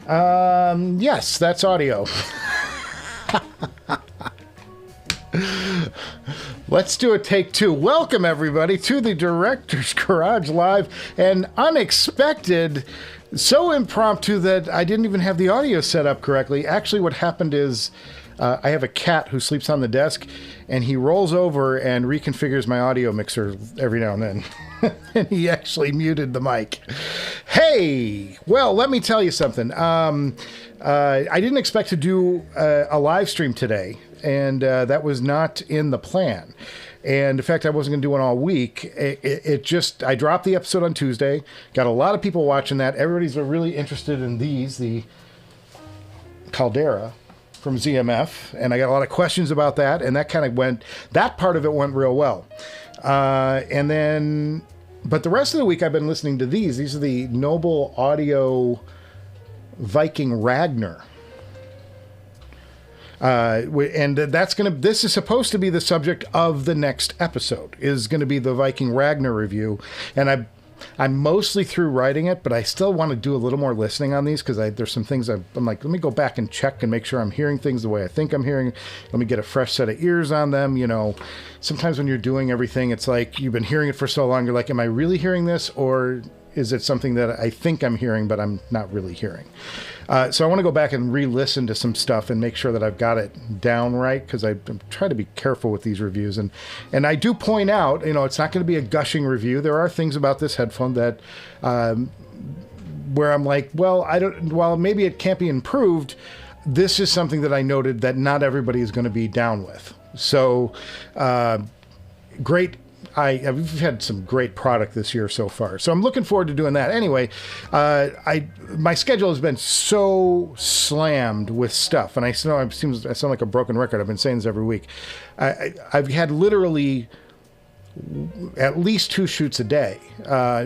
Yes, that's audio. Let's do a take two. Welcome, everybody, to the Director's Garage Live. And unexpected, so impromptu that I didn't even have the audio set up correctly. Actually, what happened is I have a cat who sleeps on the desk, and he rolls over and reconfigures my audio mixer every now and then. And he actually muted the mic. Hey, well, let me tell you something. I didn't expect to do a live stream today, and that was not in the plan. And in fact, I wasn't going to do one all week. I dropped the episode on Tuesday. Got a lot of people watching that. Everybody's really interested in the Caldera from ZMF, and I got a lot of questions about that, and that part of it went real well. But the rest of the week I've been listening to these. These are the Noble Audio Viking Ragnar. And this is supposed to be the subject of the next episode, is going to be the Viking Ragnar review. And I'm mostly through writing it, but I still want to do a little more listening on these because there's some things I'm like, let me go back and check and make sure I'm hearing things the way I think I'm hearing. Let me get a fresh set of ears on them. You know, sometimes when you're doing everything, it's like you've been hearing it for so long. You're like, am I really hearing this, or is it something that I think I'm hearing, but I'm not really hearing? So I want to go back and re-listen to some stuff and make sure that I've got it down right, because I try to be careful with these reviews. And I do point out, you know, it's not going to be a gushing review. There are things about this headphone that where I'm like, well, while maybe it can't be improved, this is something that I noted that not everybody is going to be down with. So great. We've had some great product this year so far, so I'm looking forward to doing that. Anyway, my schedule has been so slammed with stuff, and I sound like a broken record. I've been saying this every week. I've had literally at least 2 shoots a day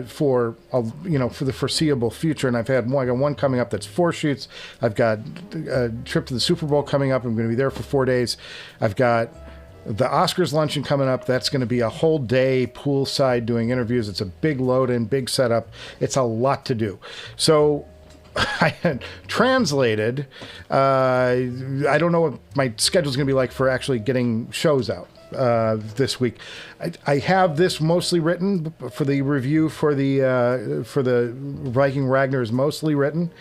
for the foreseeable future, and I got one coming up that's 4 shoots. I've got a trip to the Super Bowl coming up. I'm going to be there for 4 days. I've got the Oscars luncheon coming up. That's going to be a whole day poolside doing interviews. It's a big load in, big setup. It's a lot to do. So I had translated. I don't know what my schedule is going to be like for actually getting shows out this week. I have this mostly written for the review for the Viking Ragnar is mostly written,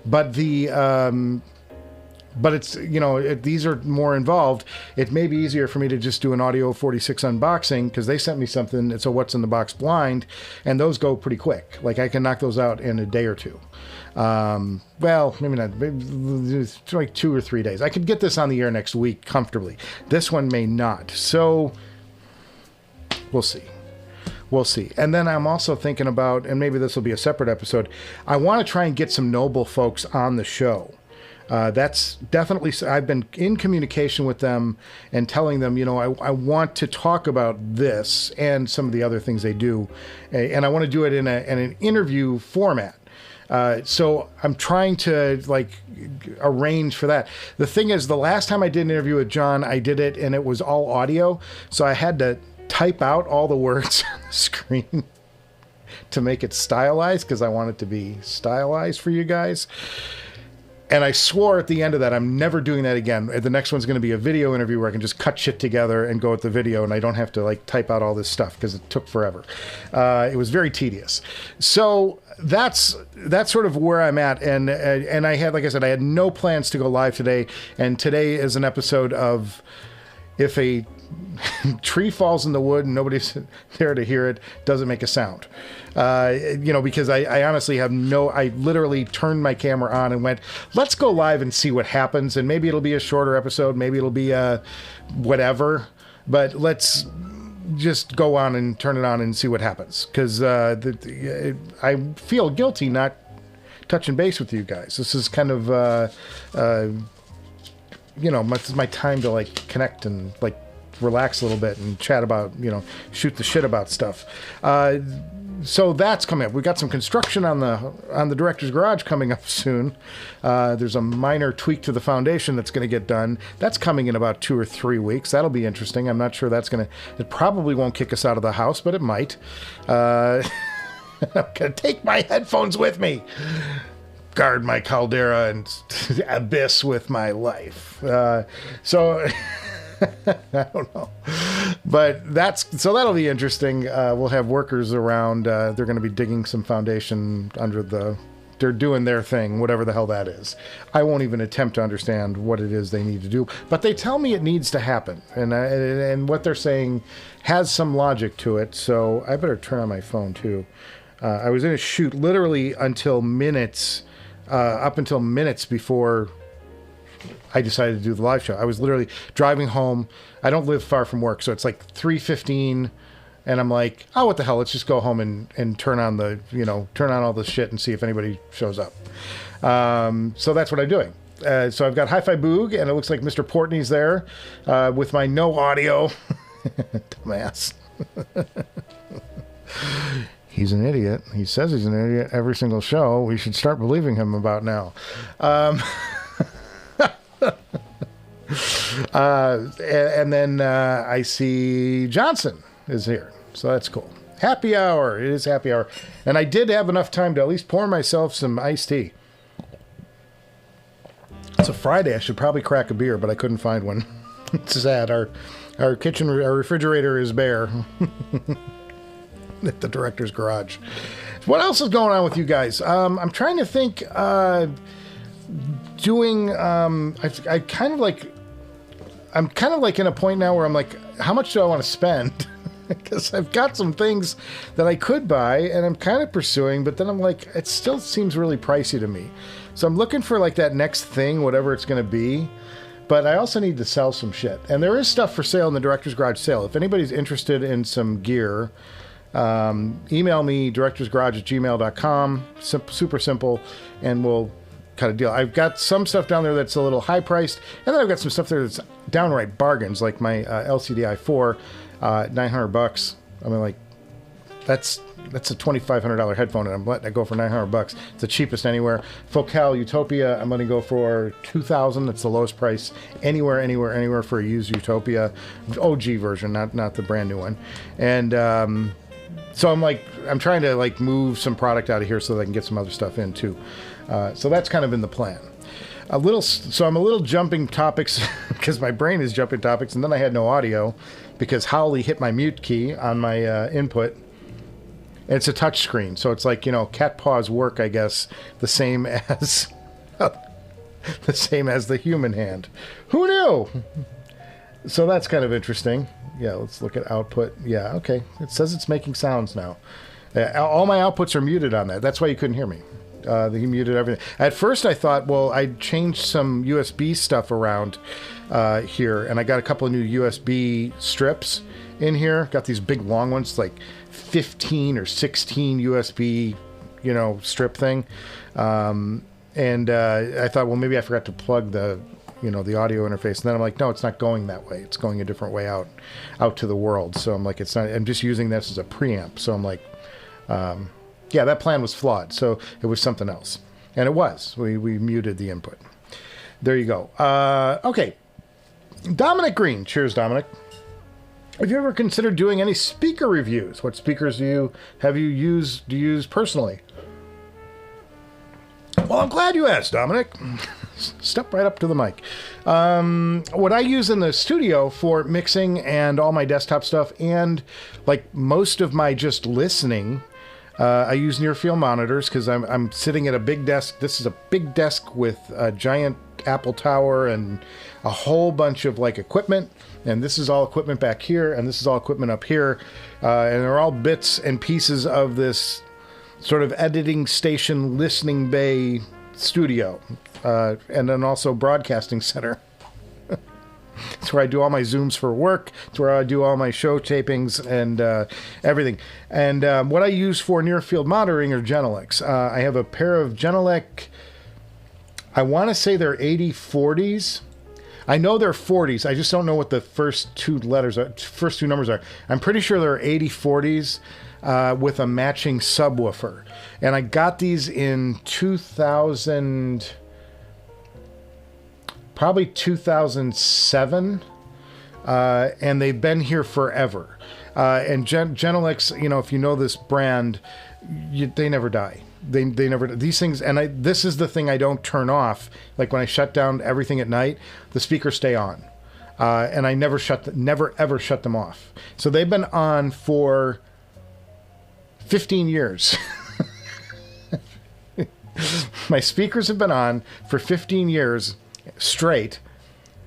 but but it's, these are more involved. It may be easier for me to just do an Audio 46 unboxing, because they sent me something. It's a What's in the Box blind, and those go pretty quick. Like, I can knock those out in a day or two. Well, maybe not. It's like 2 or 3 days. I could get this on the air next week comfortably. This one may not. So we'll see. We'll see. And then I'm also thinking about, and maybe this will be a separate episode, I want to try and get some Noble folks on the show. That's definitely, I've been in communication with them and telling them, I want to talk about this and some of the other things they do. And I want to do it in an interview format. So I'm trying to arrange for that. The thing is, the last time I did an interview with John, I did it and it was all audio. So I had to type out all the words on the screen to make it stylized, because I want it to be stylized for you guys. And I swore at the end of that, I'm never doing that again. The next one's going to be a video interview where I can just cut shit together and go with the video, and I don't have to type out all this stuff, because it took forever. It was very tedious. So that's sort of where I'm at. And I had, like I said, I had no plans to go live today. And today is an episode of, if a tree falls in the wood and nobody's there to hear it, doesn't make a sound. Because I honestly have I literally turned my camera on and went, let's go live and see what happens. And maybe it'll be a shorter episode. Maybe it'll be whatever. But let's just go on and turn it on and see what happens. Because I feel guilty not touching base with you guys. This is kind of, this is my time to connect and relax a little bit and chat about, shoot the shit about stuff. So that's coming up. We've got some construction on the Director's Garage coming up soon. There's a minor tweak to the foundation that's going to get done. That's coming in about 2 or 3 weeks. That'll be interesting. I'm not sure it probably won't kick us out of the house, but it might. I'm going to take my headphones with me. guard my caldera and abyss with my life. So I don't know, but that'll be interesting. We'll have workers around. They're going to be digging some foundation under they're doing their thing, whatever the hell that is. I won't even attempt to understand what it is they need to do, but they tell me it needs to happen, and what they're saying has some logic to it. So I better turn on my phone too. I was in a shoot literally until minutes before I decided to do the live show. I was literally driving home. I don't live far from work, so it's like 3:15. And I'm like, oh, what the hell? Let's just go home and turn on all the shit and see if anybody shows up. So that's what I'm doing. So I've got Hi-Fi Boog, and it looks like Mr. Portney's there with my no audio. Dumbass. He's an idiot. He says he's an idiot every single show. We should start believing him about now. And then I see Johnson is here, so that's cool. Happy hour. It is happy hour, and I did have enough time to at least pour myself some iced tea. It's a Friday. I should probably crack a beer, but I couldn't find one. It's sad. Our refrigerator is bare at the director's garage. What else is going on with you guys? I'm trying to think. I'm kind of like in a point now where I'm like, how much do I want to spend? Because I've got some things that I could buy and I'm kind of pursuing, but then I'm like, it still seems really pricey to me. So I'm looking for like that next thing, whatever it's going to be. But I also need to sell some shit. And there is stuff for sale in the Director's Garage sale. If anybody's interested in some gear, email me, directorsgarage@gmail.com. Super simple, and we'll kind of deal. I've got some stuff down there that's a little high priced, and then I've got some stuff there that's downright bargains, like my LCD-i4, $900. I mean, like that's a $2,500 headphone, and I'm letting it go for $900. It's the cheapest anywhere. Focal Utopia, I'm going to go for $2,000. It's the lowest price anywhere for a used Utopia, OG version, not the brand new one. And so I'm trying to like move some product out of here so that I can get some other stuff in too. So that's kind of in the plan. So I'm a little jumping topics because my brain is jumping topics, and then I had no audio because Howley hit my mute key on my input. It's a touch screen, so it's like, cat paws work, I guess, the same as the human hand. Who knew? So that's kind of interesting. Yeah, let's look at output. Yeah, okay. It says it's making sounds now. All my outputs are muted on that. That's why you couldn't hear me. He muted everything. At first I thought, well, I changed some USB stuff around here, and I got a couple of new USB strips in here. Got these big long ones, like 15 or 16 USB, strip thing. And I thought, well, maybe I forgot to plug the audio interface. And then I'm like, no, it's not going that way. It's going a different way out to the world. So I'm like, it's not, I'm just using this as a preamp. So I'm like, yeah, that plan was flawed. So it was something else. And it was. We muted the input. There you go. Okay. Dominic Green. Cheers, Dominic. Have you ever considered doing any speaker reviews? What speakers do you use personally? Well, I'm glad you asked, Dominic. Step right up to the mic. What I use in the studio for mixing and all my desktop stuff, and like most of my just listening, I use near-field monitors because I'm sitting at a big desk. This is a big desk with a giant Apple tower and a whole bunch of like equipment. And this is all equipment back here, and this is all equipment up here. And they're all bits and pieces of this sort of editing station, listening bay studio. And then also broadcasting center. It's where I do all my Zooms for work. It's where I do all my show tapings and everything. And what I use for near-field monitoring are Genelec. I have a pair of Genelec, I want to say they're 8040s. I know they're 40s. I just don't know what the first two numbers are. I'm pretty sure they're 8040s with a matching subwoofer. And I got these in 2000, probably 2007. And they've been here forever. And Genelec, if you know this brand, they never die. they never, these things, and this is the thing I don't turn off. Like when I shut down everything at night, the speakers stay on. And I never ever shut them off. So they've been on for 15 years. My speakers have been on for 15 years straight,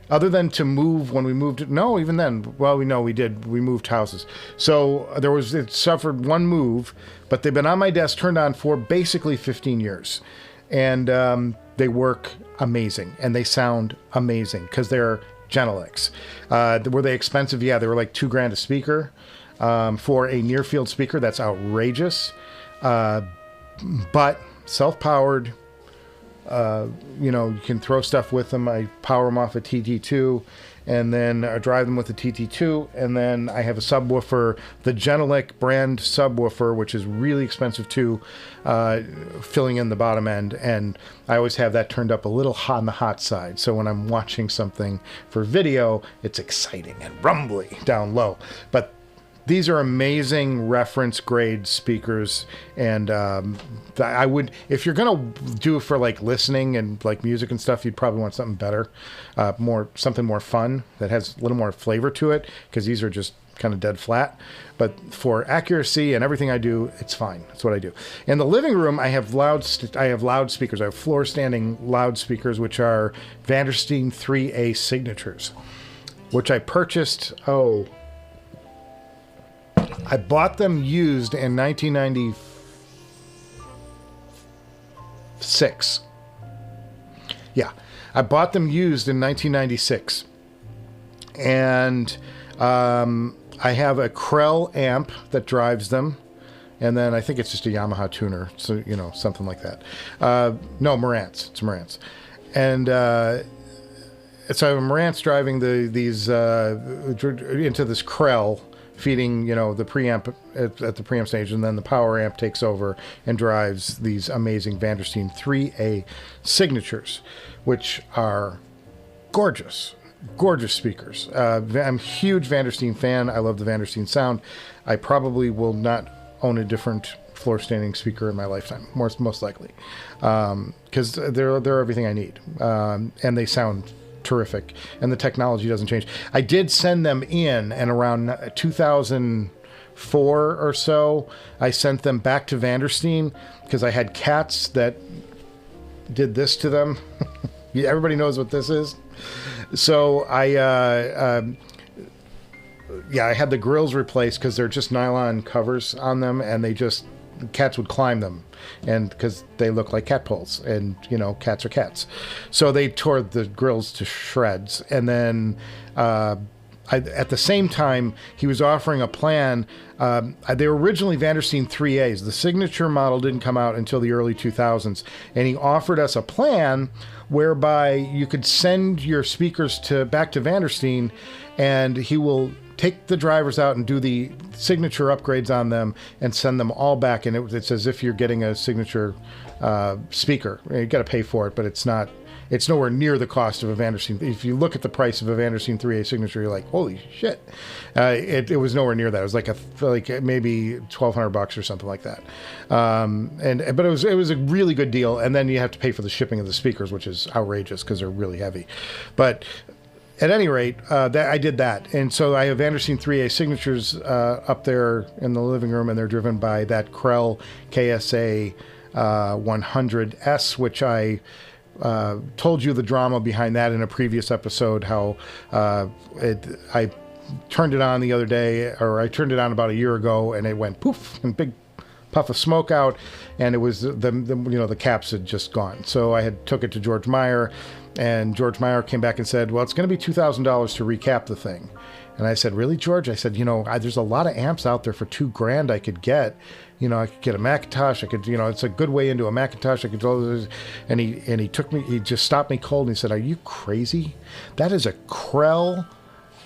other than to move when we moved. No, even then, well, we moved houses. So it suffered one move, but they've been on my desk, turned on for basically 15 years. And they work amazing, and they sound amazing because they're Genelecs. Were they expensive? Yeah, they were like $2,000 a speaker. For a near field speaker, that's outrageous. But self-powered, you can throw stuff with them. I power them off a TT2, and then I drive them with a TT2, and then I have a subwoofer, the Genelec brand subwoofer, which is really expensive too, filling in the bottom end, and I always have that turned up a little hot on the hot side, so when I'm watching something for video, it's exciting and rumbly down low. But these are amazing reference grade speakers, and I would, if you're gonna do it for like listening and like music and stuff, you'd probably want something better, something more fun that has a little more flavor to it, because these are just kind of dead flat. But for accuracy and everything I do, it's fine. That's what I do. In the living room, I have loudspeakers. I have floor standing loudspeakers, which are Vandersteen 3A signatures, which I purchased. I bought them used in 1996. Yeah, I bought them used in 1996. And I have a Krell amp that drives them. And then I think it's just a Yamaha tuner. So, something like that. No, Marantz. It's Marantz. And so I have a Marantz driving these into this Krell, feeding, the preamp at the preamp stage, and then the power amp takes over and drives these amazing Vandersteen 3A signatures, which are gorgeous speakers. I'm a huge Vandersteen fan. I love the Vandersteen sound. I probably will not own a different floor standing speaker in my lifetime, most likely, because they're everything I need, and they sound terrific, and the technology doesn't change. I did send them in, and around 2004 or so, I sent them back to Vandersteen because I had cats that did this to them. Everybody knows what this is. So I had the grills replaced because they're just nylon covers on them, and cats would climb them, and because they look like cat poles, and cats are cats, so they tore the grills to shreds. And then at the same time, he was offering a plan. They were originally Vandersteen 3As. The signature model didn't come out until the early 2000s, and he offered us a plan whereby you could send your speakers back to Vandersteen, and he will take the drivers out and do the signature upgrades on them and send them all back. And it's as if you're getting a signature speaker. You got to pay for it, but it's nowhere near the cost of a Vandersteen. If you look at the price of a Vandersteen 3A signature, you're like, holy shit. It was nowhere near that. It was like maybe $1,200 or something like that. But it was a really good deal. And then you have to pay for the shipping of the speakers, which is outrageous because they're really heavy. But at any rate, I did that. And so I have Vandersteen 3A signatures up there in the living room, and they're driven by that Krell KSA 100S, which I told you the drama behind that in a previous episode, how I turned it on the other day, or I turned it on about a year ago, and it went poof, and big puff of smoke out, and it was the caps had just gone. So I took it to George Meyer, and George Meyer came back and said, well, it's going to be $2,000 to recap the thing. And I said, really, George? I said, there's a lot of amps out there for $2,000 I could get. I could get a Macintosh. I could, it's a good way into a Macintosh. I could do this. And he just stopped me cold, and he said, are you crazy? That is a Krell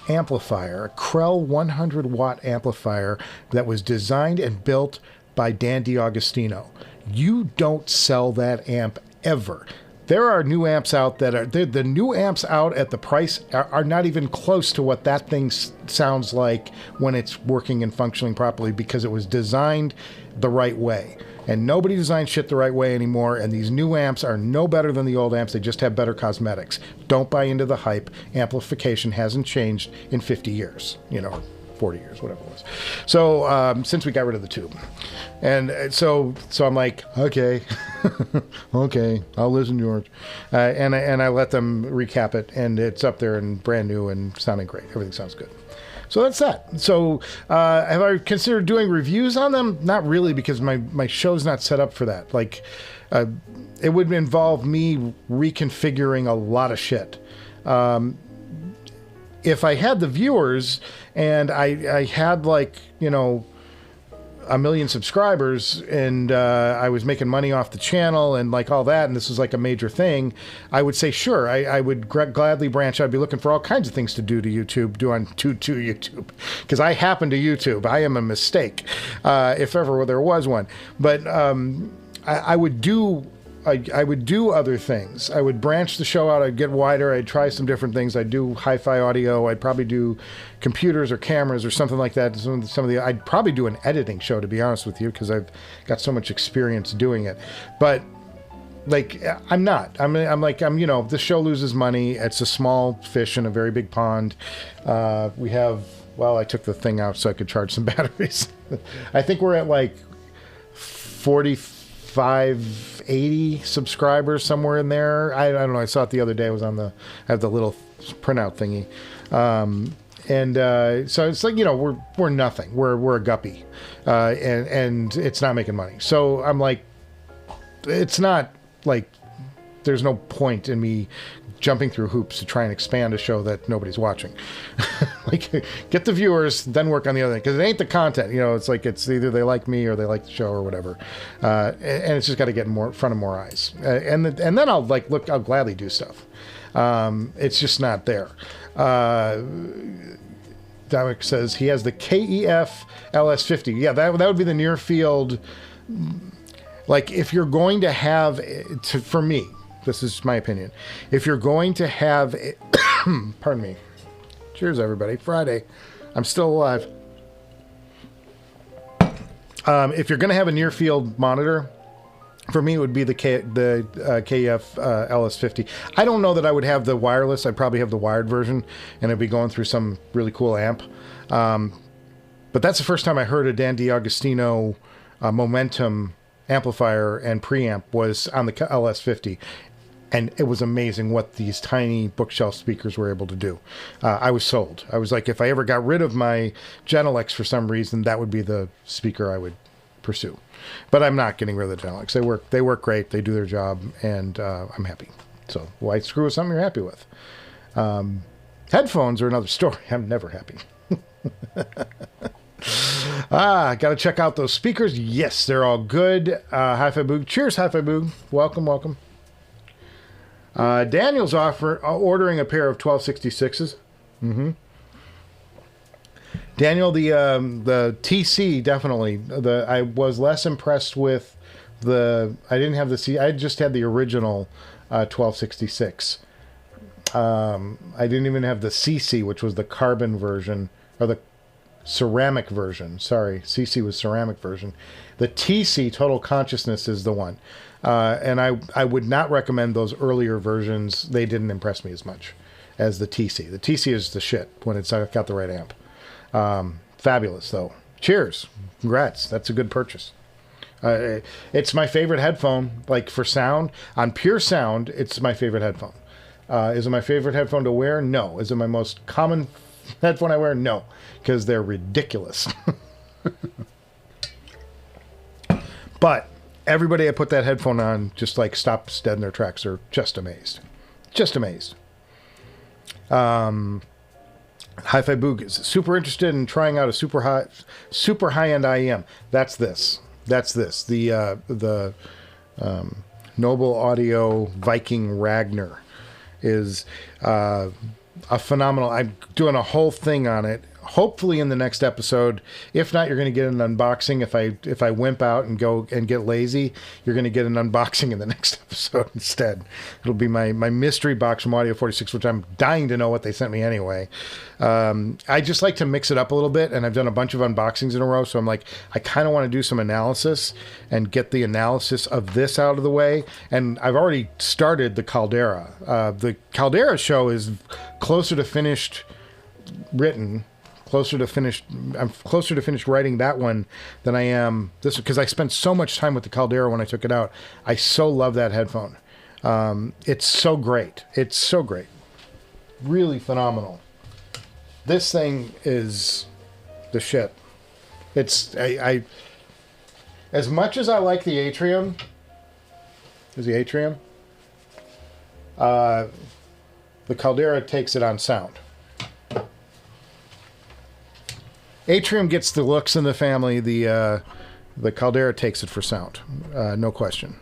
amplifier, a Krell 100 watt amplifier that was designed and built by Dan DiAugustino. You don't sell that amp ever. There are new amps out that are, the new amps out at the price are not even close to what that thing sounds like when it's working and functioning properly, because it was designed the right way. And nobody designs shit the right way anymore. And these new amps are no better than the old amps. They just have better cosmetics. Don't buy into the hype. Amplification hasn't changed in 50 years, 40 years, whatever it was. So since we got rid of the tube. And so I'm like, okay, okay, I'll listen to yours. And I let them recap it. And it's up there and brand new and sounding great. Everything sounds good. So that's that. So have I considered doing reviews on them? Not really, because my show's not set up for that. Like, it would involve me reconfiguring a lot of shit. If I had the viewers and I had, like, 1 million subscribers and I was making money off the channel and like all that, and this was like a major thing, I would say sure, I would gladly branch. I'd be looking for all kinds of things to do to YouTube, do on to YouTube, because I happen to YouTube. I am a mistake, if ever there was one. But I would do other things. I would branch the show out. I'd get wider. I'd try some different things. I'd do hi-fi audio. I'd probably do computers or cameras or something like that. I'd probably do an editing show, to be honest with you, because I've got so much experience doing it. But like, I'm not. This show loses money. It's a small fish in a very big pond. I took the thing out so I could charge some batteries. I think we're at like 80 subscribers, somewhere in there. I don't know. I saw it the other day. It was I have the little printout thingy. So it's like, we're nothing. We're a guppy. And it's not making money. So I'm like, it's not like there's no point in me jumping through hoops to try and expand a show that nobody's watching. Like, get the viewers, then work on the other thing, because it ain't the content. It's like, it's either they like me or they like the show or whatever, and it's just got to get in front of more eyes, and then I'll I'll gladly do stuff. It's just not there. Dominic says he has the KEF LS50. Yeah, that would be the near field. Like, if you're going to have, for me, this is my opinion. If you're going to have, pardon me. Cheers, everybody. Friday. I'm still alive. If you're going to have a near field monitor, for me, it would be the KF LS50. I don't know that I would have the wireless. I'd probably have the wired version, and it'd be going through some really cool amp. But that's the first time I heard a Dan D'Agostino Momentum amplifier and preamp was on the LS50. And it was amazing what these tiny bookshelf speakers were able to do. I was sold. I was like, if I ever got rid of my Genelecs for some reason, that would be the speaker I would pursue. But I'm not getting rid of the Genelecs. They work great. They do their job, and I'm happy. So why screw with something you're happy with? Headphones are another story. I'm never happy. Got to check out those speakers. Yes, they're all good. Hi-Fi Boog. Cheers, Hi-Fi Boog. Welcome. Daniel's ordering a pair of 1266s. Mm-hmm. Daniel, the TC, definitely. I was less impressed with I didn't have the C. I just had the original 1266. I didn't even have the CC, which was the carbon version, or the ceramic version. Sorry, CC was ceramic version. The TC, Total Consciousness, is the one. And I would not recommend those earlier versions. They didn't impress me as much as the TC. The TC is the shit when it's got the right amp. Fabulous, though. Cheers. Congrats. That's a good purchase. It's my favorite headphone, like for sound. On pure sound, it's my favorite headphone. Is it my favorite headphone to wear? No. Is it my most common headphone I wear? No, because they're ridiculous. But everybody I put that headphone on just like stops dead in their tracks. They're just amazed. Just amazed. Hi-Fi Boog is super interested in trying out a super high-end IEM. That's this. The Noble Audio Viking Ragnar is a phenomenal. I'm doing a whole thing on it. hopefully in the next episode. If not, you're going to get an unboxing. If I wimp out and go and get lazy, you're going to get an unboxing in the next episode instead. It'll be my mystery box from Audio 46, which I'm dying to know what they sent me anyway. I just like to mix it up a little bit, and I've done a bunch of unboxings in a row, so I'm like, I kind of want to do some analysis and get the analysis of this out of the way. And I've already started the Caldera. The Caldera show is closer to finished written, I'm closer to finished writing that one than I am this, because I spent so much time with the Caldera when I took it out. I so love that headphone. It's so great. It's so great. Really phenomenal. This thing is the shit. It's I as much as I like the Atrium. Is the Atrium? The Caldera takes it on sound. Atrium gets the looks in the family. The Caldera takes it for sound. No question.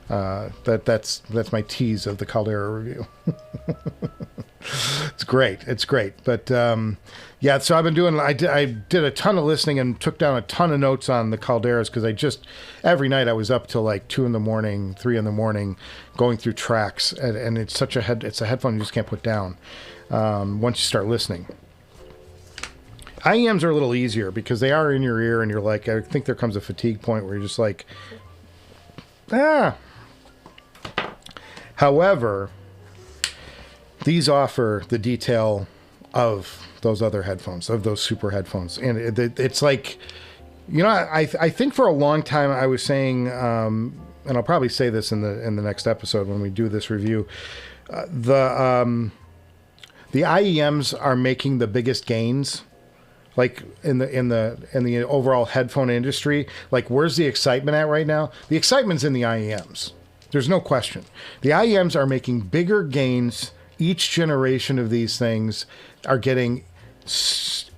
That's my tease of the Caldera review. It's great. It's great. But yeah, so I've been doing. I did a ton of listening and took down a ton of notes on the Calderas, because every night I was up till like 2 in the morning, 3 in the morning, going through tracks, and it's such it's a headphone you just can't put down once you start listening. IEMs are a little easier because they are in your ear, and you're like, I think there comes a fatigue point where you're just like, ah. However, these offer the detail of those other headphones, of those super headphones. And it's like, you know, I think for a long time I was saying, and I'll probably say this in the next episode when we do this review, the IEMs are making the biggest gains, like in the overall headphone industry. Like, where's the excitement at right now? The excitement's in the IEMs. There's no question. The IEMs are making bigger gains. Each generation of these things are getting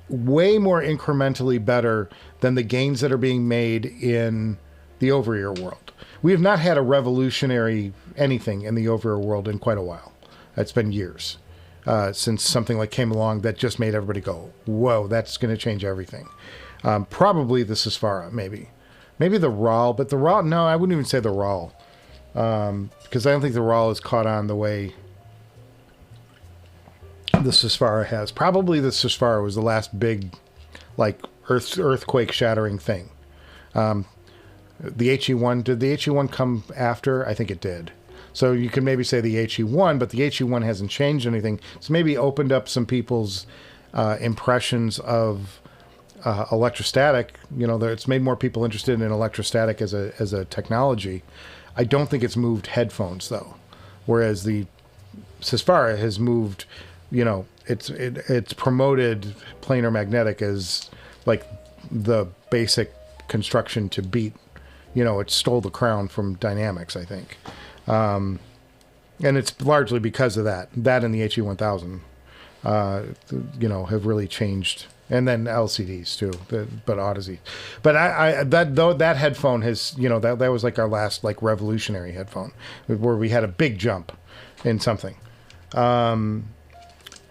way more incrementally better than the gains that are being made in the over-ear world. We have not had a revolutionary anything in the over-ear world in quite a while. It's been years since something like came along that just made everybody go, whoa, that's going to change everything. Probably the Susvara, maybe the RAL, but the RAL, no, I wouldn't even say the RAL, because I don't think the RAL is caught on the way the Susvara has. Probably the Susvara was the last big, like, earthquake shattering thing. The HE1, did the HE1 come after? I think it did. So you can maybe say the HE1, but the HE1 hasn't changed anything. It's maybe opened up some people's impressions of electrostatic. You know, it's made more people interested in electrostatic as a technology. I don't think it's moved headphones, though. Whereas the Susvara has moved, you know, it's promoted planar magnetic as like the basic construction to beat. You know, it stole the crown from Dynamics, I think. And it's largely because of that. That and the HE1000, you know, have really changed. And then LCDs too, but Audeze. But that headphone has, you know, that was like our last like revolutionary headphone where we had a big jump in something.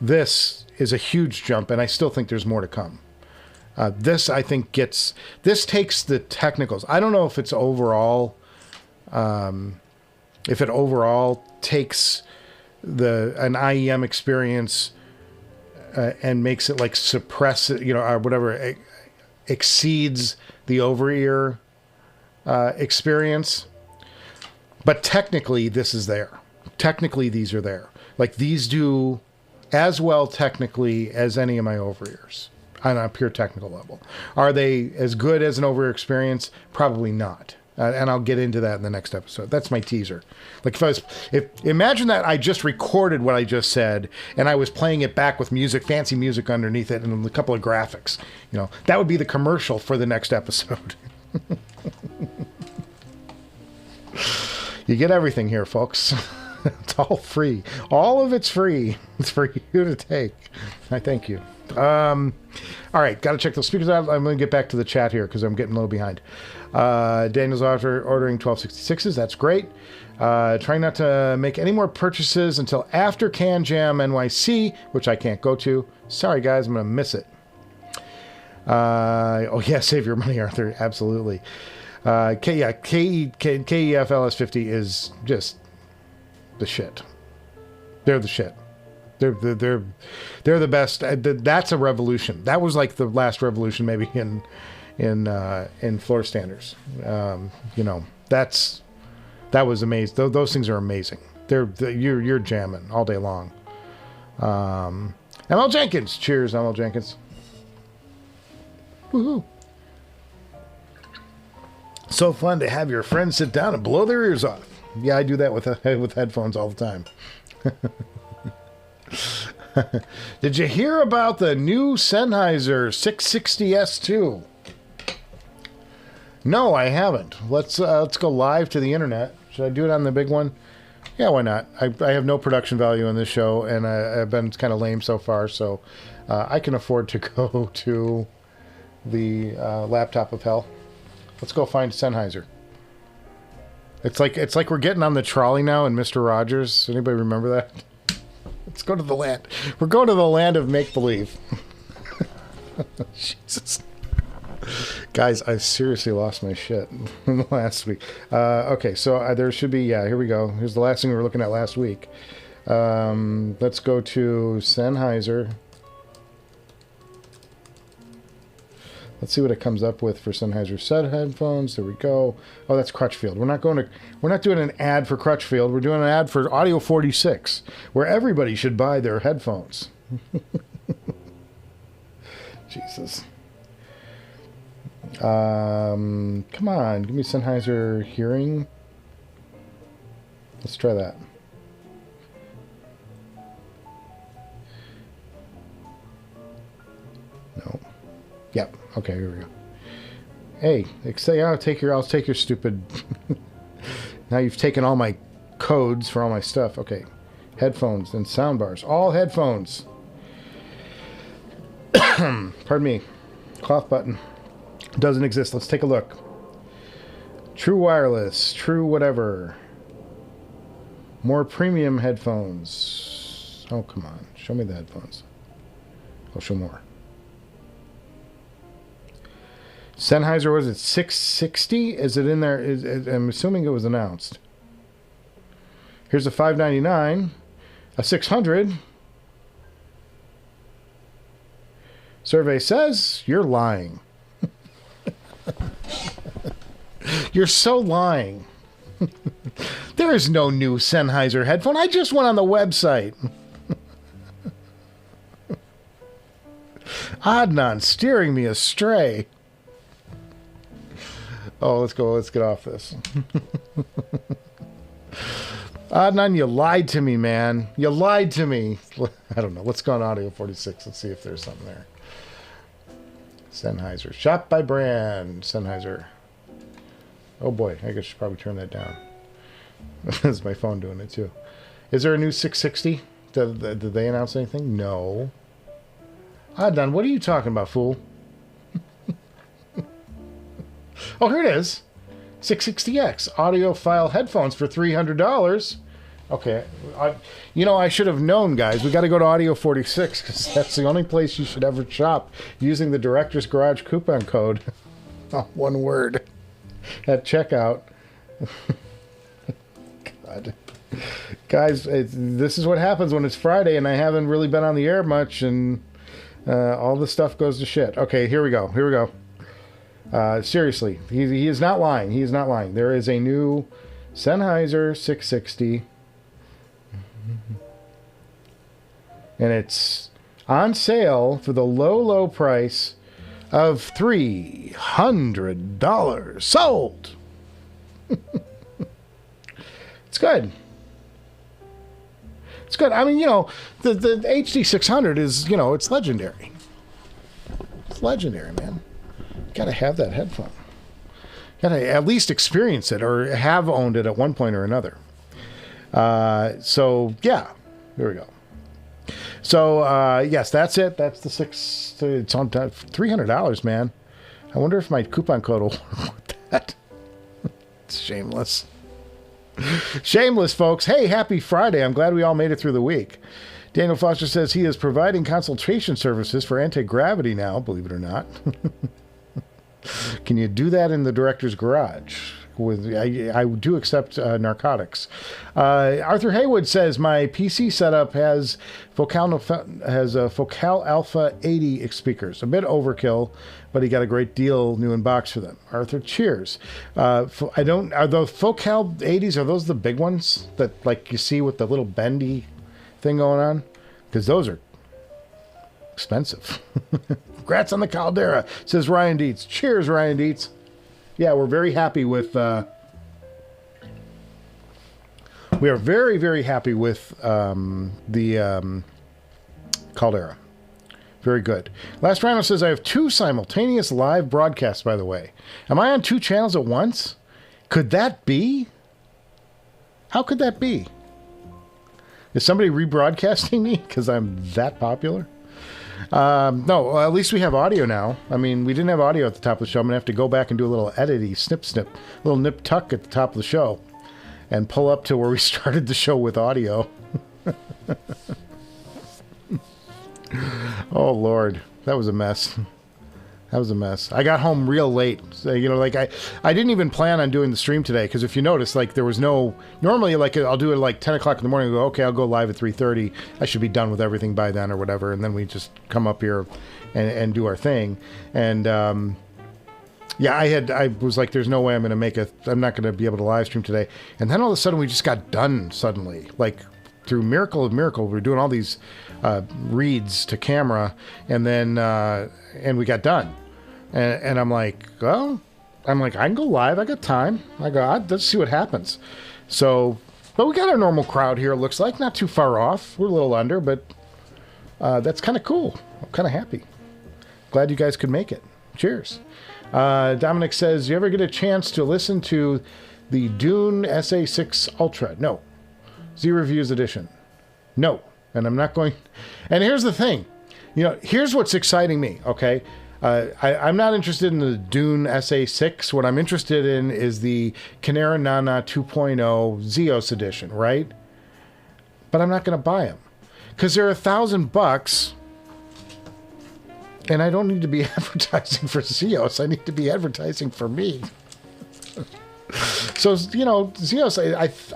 This is a huge jump, and I still think there's more to come. This, I think, this takes the technicals. I don't know if it's overall, if it overall takes an IEM experience and makes it like suppress it, you know, or whatever, exceeds the over-ear experience. But technically, this is there. Technically, these are there. Like, these do as well technically as any of my over-ears on a pure technical level. Are they as good as an over-ear experience? Probably not. And I'll get into that in the next episode. That's my teaser. Like, imagine that I just recorded what I just said and I was playing it back with music, fancy music underneath it, and a couple of graphics. You know, that would be the commercial for the next episode. You get everything here, folks. It's all free. All of it's free. It's for you to take. I thank you. All right, got to check those speakers out. I'm going to get back to the chat here because I'm getting a little behind. Daniel's ordering 1266s. That's great. Trying not to make any more purchases until after Can Jam NYC, which I can't go to. Sorry, guys, I'm going to miss it. Oh yeah, save your money, Arthur. Absolutely. KEF LS50 is just the shit. They're the shit. They're the best. That's a revolution. That was like the last revolution, maybe in floor standers. You know, that was amazing. Those things are amazing. You're jamming all day long. ML Jenkins, cheers, ML Jenkins. Woohoo! So fun to have your friends sit down and blow their ears off. Yeah, I do that with headphones all the time. Did you hear about the new Sennheiser 660S2? No, I haven't. Let's go live to the internet. Should I do it on the big one? Yeah, why not? I have no production value in this show, and I've been kind of lame so far, so I can afford to go to the laptop of hell. Let's go find Sennheiser. It's like we're getting on the trolley now in Mr. Rogers. Anybody remember that? Let's go to the land. We're going to the land of make-believe. Jesus. Guys, I seriously lost my shit last week. Okay, so there should be, yeah, here we go. Here's the last thing we were looking at last week. Let's go to Sennheiser. Let's see what it comes up with for Sennheiser set headphones. There we go. Oh, that's Crutchfield. We're not doing an ad for Crutchfield. We're doing an ad for Audio 46, where everybody should buy their headphones. Jesus. Come on, give me Sennheiser hearing. Let's try that. No. Yep. Okay, here we go. Hey, I'll take your stupid. Now you've taken all my codes for all my stuff. Okay, headphones and soundbars. All headphones. Pardon me. Cough button. Doesn't exist. Let's take a look. True wireless. True whatever. More premium headphones. Oh, come on. Show me the headphones. I'll show more. Sennheiser, was it 660? Is it in there? I'm assuming it was announced. Here's a $599. A 600. Survey says you're lying. You're so lying. There is no new Sennheiser headphone. I just went on the website. Adnan steering me astray. Oh, let's go. Let's get off this. Adnan, you lied to me, man. You lied to me. I don't know. Let's go on Audio 46. Let's see if there's something there. Sennheiser. Shop by brand. Sennheiser. Oh boy, I guess I should probably turn that down. That's my phone doing it too. Is there a new 660? Did they announce anything? No. Adnan, what are you talking about, fool? Oh, here it is. 660X audiophile headphones for $300. Okay, I should have known, guys. We got to go to Audio 46 because that's the only place you should ever shop using the Director's Garage coupon code. One word at checkout. God, guys, this is what happens when it's Friday and I haven't really been on the air much, and all the stuff goes to shit. Okay, here we go. Here we go. Seriously, he is not lying. He is not lying. There is a new Sennheiser 660. And it's on sale for the low price of $300. Sold! It's good. It's good. I mean, the HD-600 is, it's legendary. It's legendary, man. Gotta have that headphone. Gotta at least experience it or have owned it at one point or another. So yeah, here we go. So yes, that's it. That's the it's on $300, man. I wonder if my coupon code will work with that. It's shameless. Shameless, folks. Hey, happy Friday. I'm glad we all made it through the week. Daniel Foster says he is providing consultation services for anti-gravity now, believe it or not. Can you do that in the director's garage? I do accept narcotics. Arthur Haywood says my PC setup has Focal Alpha 80 speakers. A bit overkill, but he got a great deal new in box for them. Arthur, cheers. Are those Focal 80s? Are those the big ones that like you see with the little bendy thing going on? Because those are expensive. Congrats on the Caldera, says Ryan Dietz. Cheers, Ryan Dietz. Yeah, we're very happy with. We are very, very happy with the Caldera. Very good. Last Rhino says I have 2 simultaneous live broadcasts. By the way, am I on 2 channels at once? Could that be? How could that be? Is somebody rebroadcasting me because I'm that popular? No, at least we have audio now. I mean, we didn't have audio at the top of the show. I'm going to have to go back and do a little edity, snip, little nip tuck at the top of the show and pull up to where we started the show with audio. Oh, Lord. That was a mess. That was a mess. I got home real late. So, you know, like I didn't even plan on doing the stream today because if you notice, like there was no, normally like I'll do it like 10 o'clock in the morning and go, okay, I'll go live at 3:30. I should be done with everything by then or whatever. And then we just come up here and do our thing. And yeah, I was like, there's no way I'm not going to be able to live stream today. And then all of a sudden we just got done suddenly, like through miracle of miracle. We're doing all these reads to camera and then, and we got done. And I'm like, well, I can go live. I got time. I go, let's see what happens. So, but we got our normal crowd here, it looks like. Not too far off. We're a little under, but that's kind of cool. I'm kind of happy. Glad you guys could make it. Cheers. Dominic says, you ever get a chance to listen to the Dune SA6 Ultra? No. Z Reviews Edition? No. And I'm not going... And here's the thing. You know, here's what's exciting me, okay? I'm not interested in the Dune SA6. What I'm interested in is the Cayin N8 2.0 Zeos edition, right? But I'm not going to buy them because they're $1,000, and I don't need to be advertising for Zeos. I need to be advertising for me. So, you know, Zeos,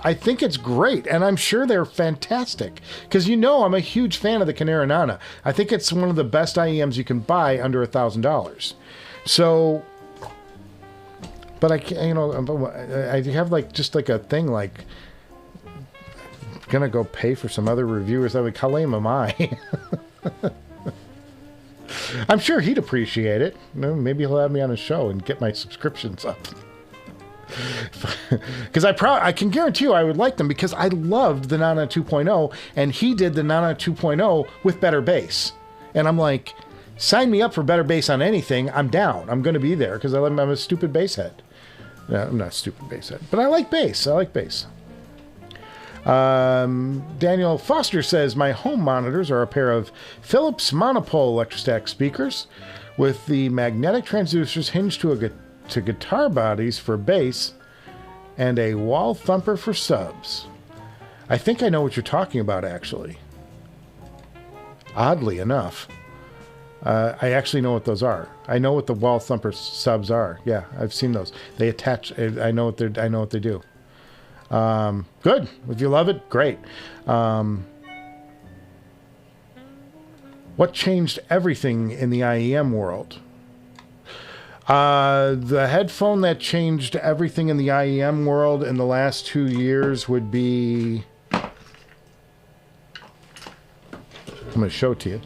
I think it's great, and I'm sure they're fantastic, because, you know, I'm a huge fan of the Cayin N8. I think it's one of the best IEMs you can buy under $1,000. So, but I can't, you know, I have like, just like a thing, like, gonna go pay for some other reviewers. I mean, how lame am I? I'm sure he'd appreciate it. Maybe he'll have me on his show and get my subscriptions up. Because I can guarantee you I would like them because I loved the N8 2.0 and he did the N8 2.0 with better bass. And I'm like, sign me up for better bass on anything. I'm down. I'm going to be there because I'm a stupid bass head. No, I'm not a stupid bass head, but I like bass. I like bass. Daniel Foster says, my home monitors are a pair of Philips monopole electrostatic speakers with the magnetic transducers hinged to guitar bodies for bass and a wall thumper for subs. I think I know what you're talking about, actually. Oddly enough. I actually know what those are. I know what the wall thumper subs are. Yeah, I've seen those. They attach. I know what they do. Good. If you love it, great. What changed everything in the IEM world? The headphone that changed everything in the IEM world in the last 2 years would be... I'm going to show it to you.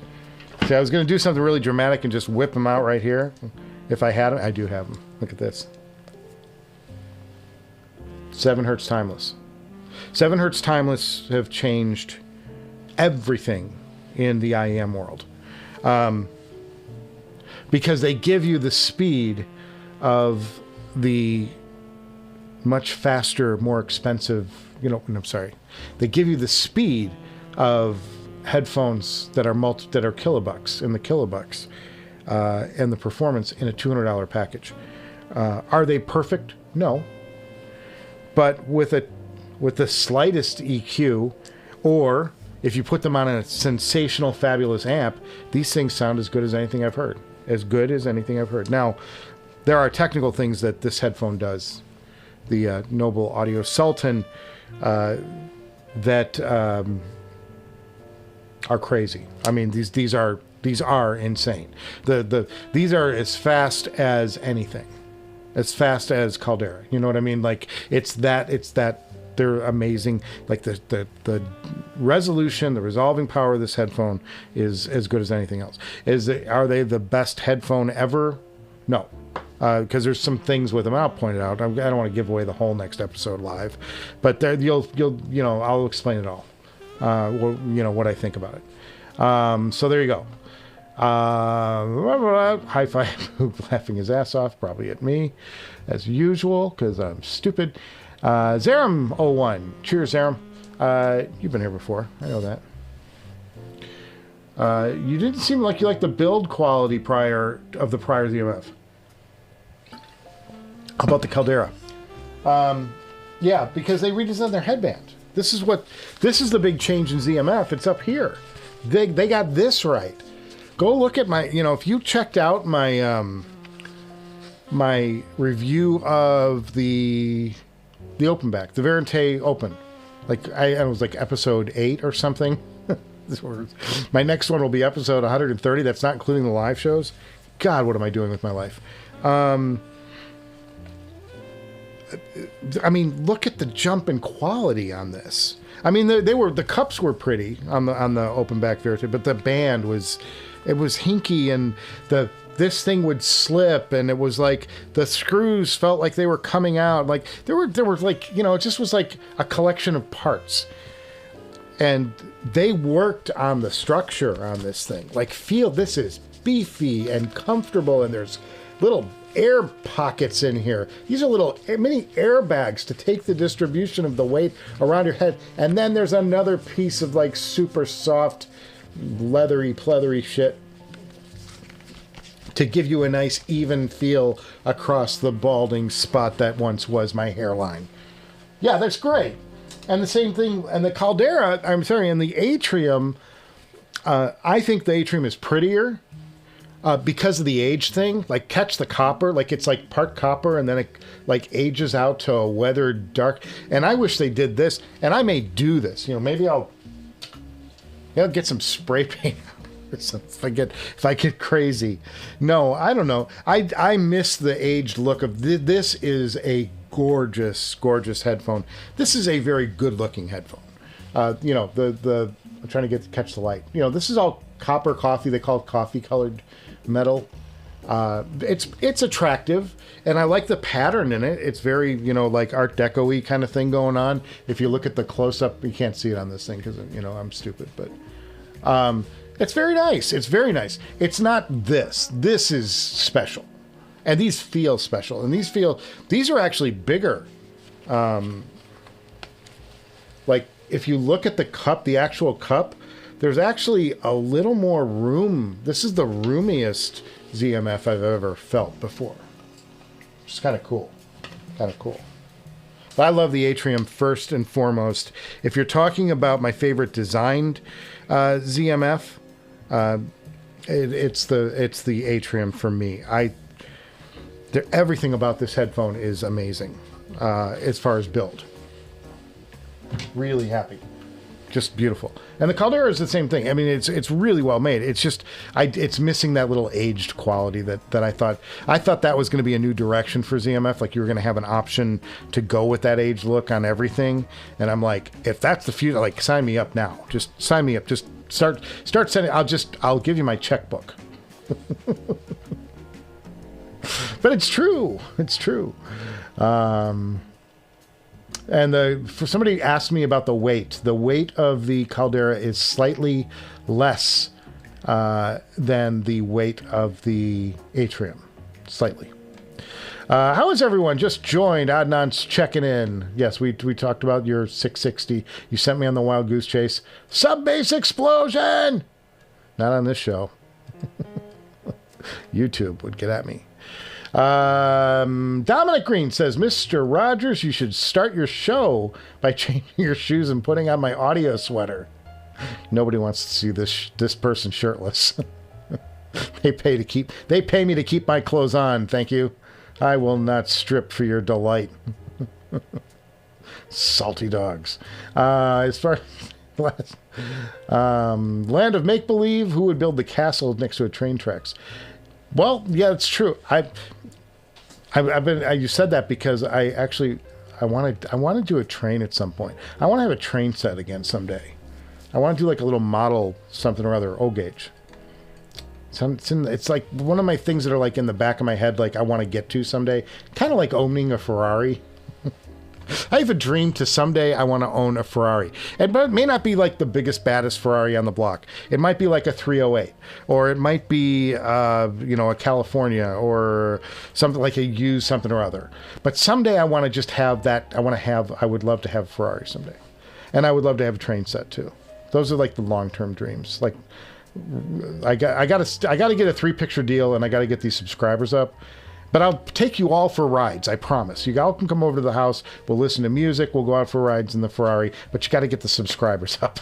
See, I was going to do something really dramatic and just whip them out right here. If I had them, I do have them. Look at this. 7 Hertz Timeless. 7 Hertz Timeless have changed everything in the IEM world. Because they give you the speed of the much faster, more expensive, I'm sorry. They give you the speed of headphones that are kilobucks, in the kilobucks, and the performance in a $200 package. Are they perfect? No. But with the slightest EQ or if you put them on a sensational, fabulous amp, these things sound as good as anything I've heard. As good as anything I've heard. Now, there are technical things that this headphone does. The Noble Audio Sultan that are crazy. I mean, these are insane. These are as fast as anything, as fast as Caldera. You know what I mean? Like it's that they're amazing. Like the resolution, the resolving power of this headphone is as good as anything else. Are they the best headphone ever? No. Because there's some things with them. I'll point it out. I don't want to give away the whole next episode live, but there, you'll I'll explain it all. What I think about it. So there you go. Hi-Fi laughing his ass off, probably at me, as usual, because I'm stupid. Zerum01. Cheers, Zerum. You've been here before. I know that. You didn't seem like you liked the build quality prior ZMF. How about the Caldera? Yeah, because they redesigned their headband. This is the big change in ZMF. It's up here. They got this right. Go look at my, if you checked out my my review of the open back, the Verite Open, like I was like episode 8 or something. My next one will be episode 130. That's not including the live shows. God, what am I doing with my life? I mean, look at the jump in quality on this. I mean, the cups were pretty on the open back Verite, but the band was hinky, and this thing would slip, and it was like the screws felt like they were coming out. Like there were like, it just was like a collection of parts, and they worked on the structure on this thing. Like, this is beefy and comfortable, and there's little air pockets in here. These are little mini airbags to take the distribution of the weight around your head. And then there's another piece of like super soft, leathery, pleathery shit to give you a nice even feel across the balding spot that once was my hairline. Yeah, that's great. And the same thing, and the Caldera, and the Atrium, I think the Atrium is prettier. Because of the age thing, like catch the copper, like it's like part copper and then it like ages out to a weathered dark. And I wish they did this, and I may do this. Maybe I'll get some spray paint or something if I get crazy. No, I don't know. I miss the aged look of this. Is a gorgeous, gorgeous headphone. This is a very good looking headphone. I'm trying to catch the light. This is all copper coffee. They call it coffee colored metal. It's attractive, and I like the pattern in it. It's very, like Art Deco-y kind of thing going on. If you look at the close-up, you can't see it on this thing because, I'm stupid, but it's very nice. It's very nice. It's not this. This is special, and these feel special, and these are actually bigger. Like, if you look at the cup, the actual cup, there's actually a little more room. This is the roomiest ZMF I've ever felt before. Which is kind of cool. But I love the Atrium first and foremost. If you're talking about my favorite designed ZMF, it's the Atrium for me. Everything about this headphone is amazing as far as build. Really happy. Just beautiful. And the Caldera is the same thing. I mean, it's really well made. It's just it's missing that little aged quality that I thought that was going to be a new direction for ZMF. Like, you were going to have an option to go with that aged look on everything. And I'm like, if that's the future, like, sign me up now. Just sign me up. Just start sending. I'll give you my checkbook. But it's true. It's true. And for somebody asked me about the weight. The weight of the Caldera is slightly less than the weight of the Atrium. Slightly. How is everyone? Just joined. Adnan's checking in. Yes, we talked about your 660. You sent me on the Wild Goose Chase. Sub-bass explosion! Not on this show. YouTube would get at me. Dominic Green says, Mr. Rogers, you should start your show by changing your shoes and putting on my audio sweater. Nobody wants to see this person shirtless. They pay me to keep my clothes on. Thank you. I will not strip for your delight. Salty dogs. As far as Land of Make Believe, who would build the castle next to a train tracks? Well, yeah, it's true. You said that because I want to do a train at some point. I want to have a train set again someday. I want to do like a little model something or other, O-gauge. It's like one of my things that are like in the back of my head, like I want to get to someday. Kind of like owning a Ferrari. I have a dream to someday I want to own a Ferrari. But it may not be like the biggest, baddest Ferrari on the block. It might be like a 308. Or it might be, a California or something like a used something or other. But someday I want to just have that. I would love to have a Ferrari someday. And I would love to have a train set too. Those are like the long-term dreams. Like, I got to get a 3-picture deal and I got to get these subscribers up. But I'll take you all for rides, I promise. You all can come over to the house. We'll listen to music. We'll go out for rides in the Ferrari. But you got to get the subscribers up.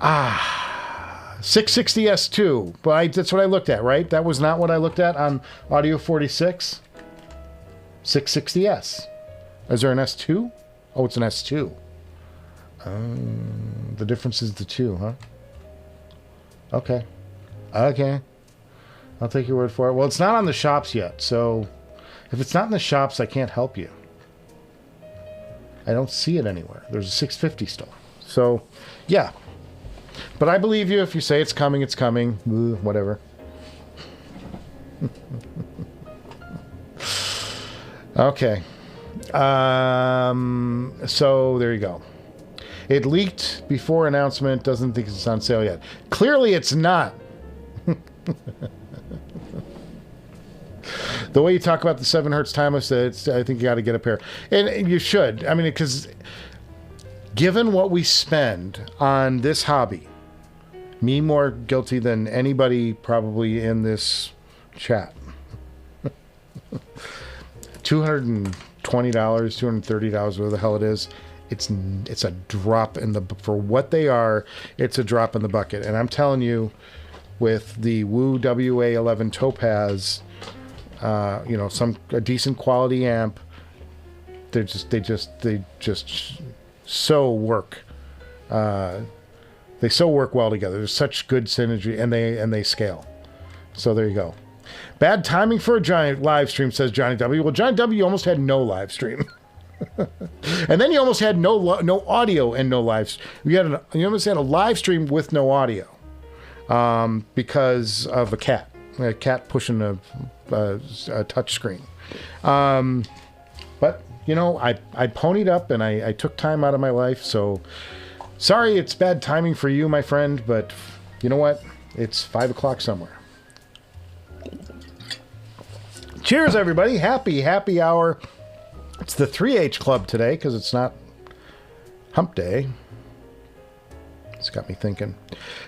660S2. But that's what I looked at, right? That was not what I looked at on Audio 46. 660S. Is there an S2? Oh, it's an S2. The difference is the 2, huh? Okay. I'll take your word for it. Well, it's not on the shops yet, so if it's not in the shops, I can't help you. I don't see it anywhere. There's a 650 still. So, yeah. But I believe you. If you say it's coming, it's coming. Ooh, whatever. Okay. So, there you go. It leaked before announcement. Doesn't think it's on sale yet. Clearly, it's not. The way you talk about the 7 hertz timeless, I think you got to get a pair. And you should. I mean, because given what we spend on this hobby, me more guilty than anybody probably in this chat. $220, $230, whatever the hell it is. It's a drop in the, for what they are, it's a drop in the bucket. And I'm telling you, with the Woo WA11 Topaz, a decent quality amp, they just so work. They so work well together. There's such good synergy, and they scale. So there you go. Bad timing for a giant live stream, says Johnny W. Well, Johnny W almost had no live stream. And then you almost had no audio and no live. You almost had a live stream with no audio, because of a cat pushing a touch screen. But I ponied up and I took time out of my life. So sorry, it's bad timing for you, my friend. But you know what? It's 5 o'clock somewhere. Cheers, everybody! Happy hour. It's the 3H Club today because it's not hump day. It's got me thinking.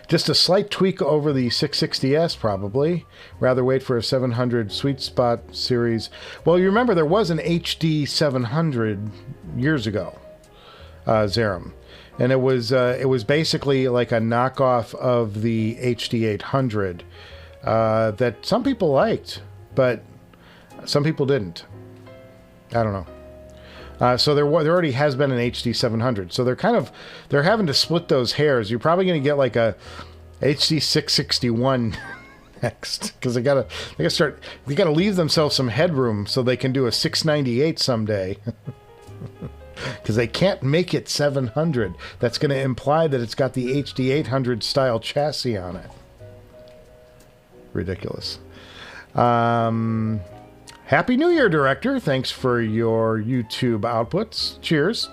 Just a slight tweak over the 660S, probably. Rather wait for a 700 Sweet Spot series. Well, you remember there was an HD-700 years ago, Zerum. And it was basically like a knockoff of the HD-800 that some people liked, but some people didn't. I don't know. So there already has been an HD-700. So they're having to split those hairs. You're probably going to get like a HD-661 next, because they gotta leave themselves some headroom so they can do a 698 someday. Because they can't make it 700. That's going to imply that it's got the HD-800 style chassis on it. Ridiculous. Happy New Year, Director. Thanks for your YouTube outputs. Cheers.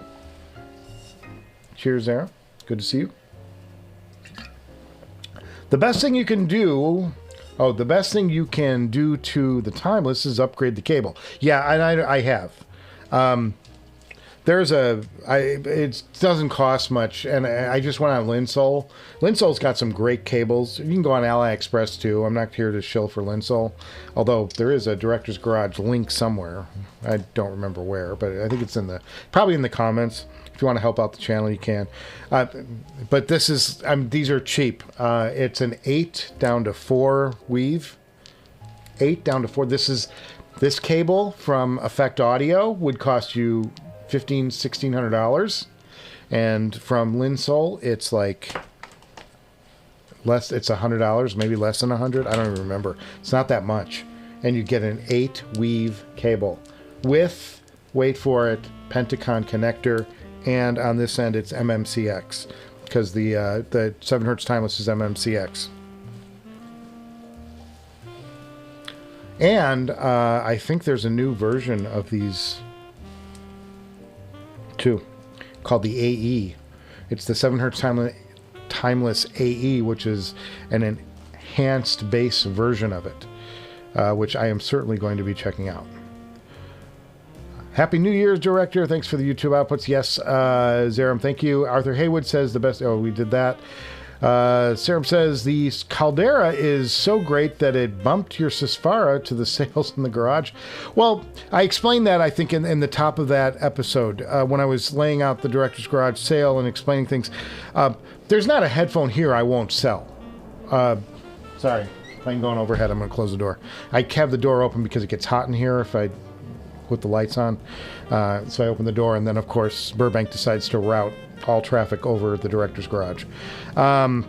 Cheers there. Good to see you. The best thing you can do to the timeless is upgrade the cable. Yeah, and I have. it doesn't cost much, and I just went on Linsole. Linsole's got some great cables. You can go on AliExpress too. I'm not here to shill for Linsole, although there is a Director's Garage link somewhere. I don't remember where, but I think it's probably in the comments. If you want to help out the channel, you can. But these are cheap. It's an 8 down to 4 weave. 8 down to 4. This cable from Effect Audio would cost you $1,600, and from Linsole it's like less. It's $100, maybe less than $100. I don't even remember. It's not that much, and you get an 8 weave cable with, wait for it, Pentacon connector, and on this end it's MMCX because the 7 Hz timeless is MMCX. And I think there's a new version of these too, called the AE. It's the 7 Hz timeless AE, which is an enhanced bass version of it, which I am certainly going to be checking out. Happy New Year's, Director. Thanks for the YouTube outputs. Yes, Zerum, thank you. Arthur Haywood says the best. Oh, we did that. Serum says the Caldera is so great that it bumped your Susvara to the sales in the garage. Well, I explained that, I think, in the top of that episode when I was laying out the Director's Garage sale and explaining things. There's not a headphone here I won't sell. Sorry, plane going overhead. I'm going to close the door. I have the door open because it gets hot in here if I put the lights on. So I open the door, and then, of course, Burbank decides to route all traffic over the Director's Garage. What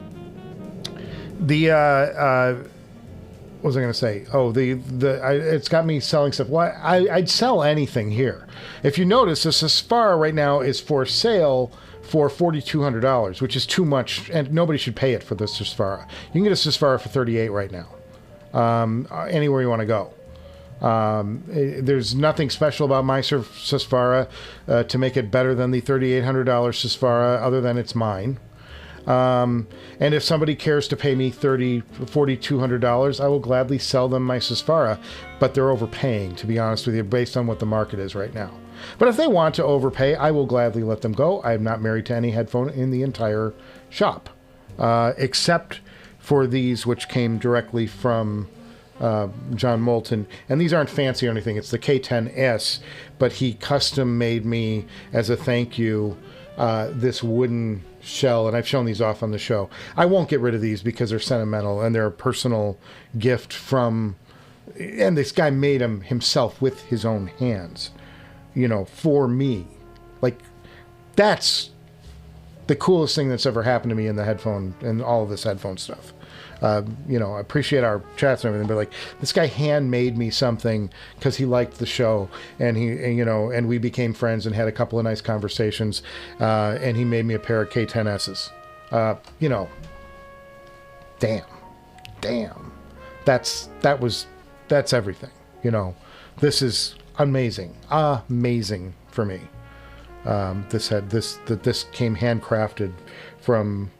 was I going to say? Oh, it's got me selling stuff. Well, I'd sell anything here. If you notice, the Susvara right now is for sale for $4,200, which is too much, and nobody should pay it for the Susvara. You can get a Susvara for $38 right now, anywhere you want to go. There's nothing special about my Susvara to make it better than the $3,800 Susvara, other than it's mine. And if somebody cares to pay me $4,200, I will gladly sell them my Susvara, but they're overpaying, to be honest with you, based on what the market is right now. But if they want to overpay, I will gladly let them go. I am not married to any headphone in the entire shop, except for these, which came directly from John Moulton, and these aren't fancy or anything. It's the K10S, but he custom made me, as a thank you, this wooden shell, and I've shown these off on the show. I won't get rid of these because they're sentimental and they're a personal gift from, and this guy made them himself with his own hands, you know, for me. Like, that's the coolest thing that's ever happened to me in the headphone and all of this headphone stuff. You know, I appreciate our chats and everything, but like, this guy handmade me something because he liked the show, and and we became friends and had a couple of nice conversations, and he made me a pair of K10S's. You know, damn, that's everything. You know, this is amazing for me. This came handcrafted from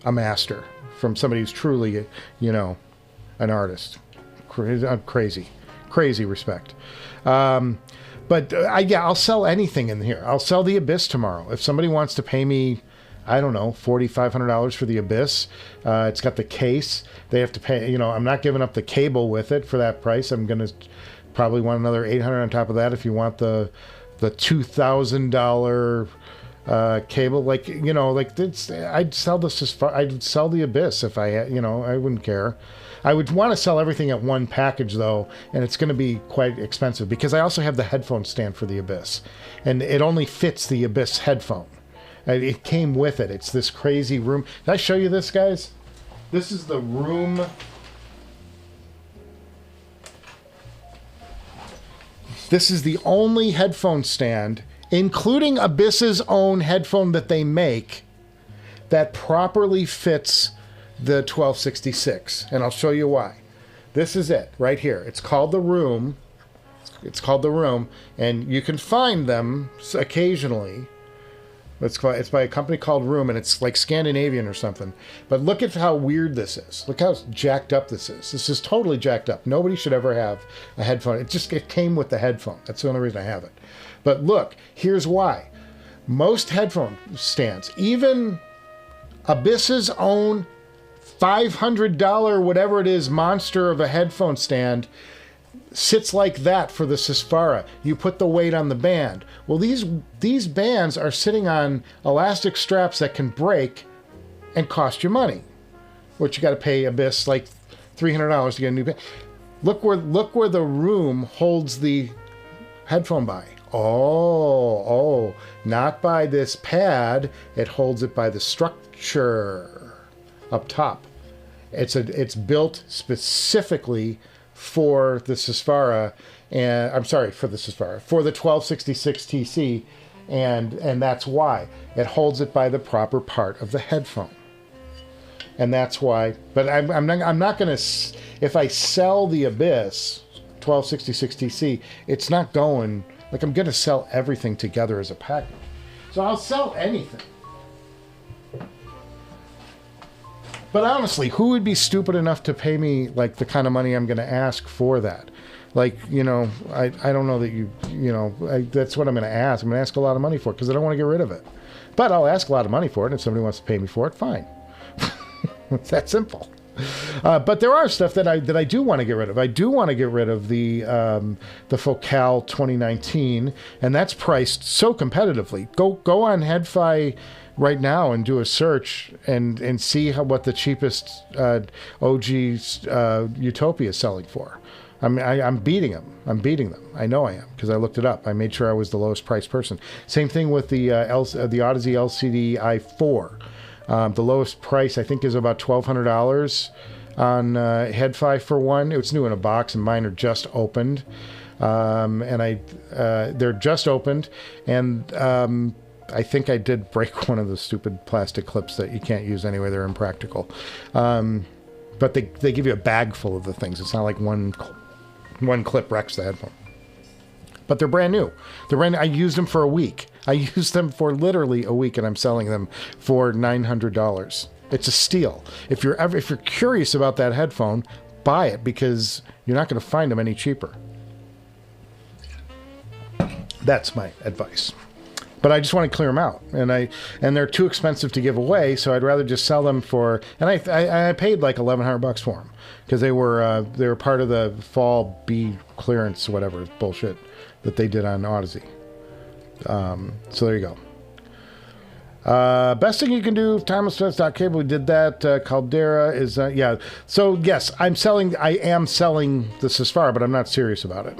a master, from somebody who's truly, you know, an artist. Crazy respect. But I'll sell anything in here. I'll sell the Abyss tomorrow. If somebody wants to pay me, I don't know, $4,500 for the Abyss, it's got the case. They have to pay, you know, I'm not giving up the cable with it for that price. I'm going to probably want another $800 on top of that if you want the $2,000 cable. Like, you know, like I'd sell the Abyss if I had, you know, I wouldn't care. I would want to sell everything at one package though, and it's going to be quite expensive because I also have the headphone stand for the Abyss, and it only fits the Abyss headphone. It came with it. It's this crazy room. Did I show you this, guys? This is the room. This is the only headphone stand, including Abyss's own headphone that they make, that properly fits the 1266. And I'll show you why. This is it right here. It's called the Room. It's called the Room, and you can find them occasionally. It's by a company called Room, and it's like Scandinavian or something. But look at how weird this is. Look how jacked up this is. This is totally jacked up. Nobody should ever have a headphone. It came with the headphone. That's the only reason I have it. But look, here's why. Most headphone stands, even Abyss's own $500 whatever it is monster of a headphone stand, sits like that for the Susvara. You put the weight on the band. Well, these bands are sitting on elastic straps that can break and cost you money, which you got to pay Abyss like $300 to get a new band. Look where the room holds the headphone by. Oh, not by this pad. It holds it by the structure up top. It's built specifically for the Susvara, and I'm sorry, for the Susvara, for the 1266 TC, and that's why it holds it by the proper part of the headphone, and that's why. But I'm not gonna, if I sell the Abyss 1266 TC, it's not going, like, I'm gonna sell everything together as a package. So I'll sell anything. But honestly, who would be stupid enough to pay me like the kind of money I'm going to ask for that? Like, you know, I don't know that that's what I'm going to ask. I'm going to ask a lot of money for it because I don't want to get rid of it. But I'll ask a lot of money for it. And if somebody wants to pay me for it, fine. It's that simple. But there are stuff that I do want to get rid of. I do want to get rid of the Focal 2019, and that's priced so competitively. Go on HeadFi right now and do a search and see what the cheapest OG Utopia is selling for. I'm beating them. I know I am because I looked it up. I made sure I was the lowest priced person. Same thing with the Audeze LCD-5. The lowest price I think is about $1,200 on HeadFi for one. It's new in a box, and mine are just opened. They're just opened, and I think I did break one of the stupid plastic clips that you can't use anyway. They're impractical. But they give you a bag full of the things. It's not like one clip wrecks the headphone. But they're brand new. I used them for a week. I used them for literally a week, and I'm selling them for $900. It's a steal. If you're curious about that headphone, buy it because you're not going to find them any cheaper. That's my advice. But I just want to clear them out, and they're too expensive to give away, so I'd rather just sell them for. And I paid like $1,100 for them because they were part of the fall B clearance, whatever bullshit that they did on Audeze. So there you go. Best thing you can do, timeless.cable. We did that. Caldera is yeah. So yes, I am selling the Susvara, but I'm not serious about it.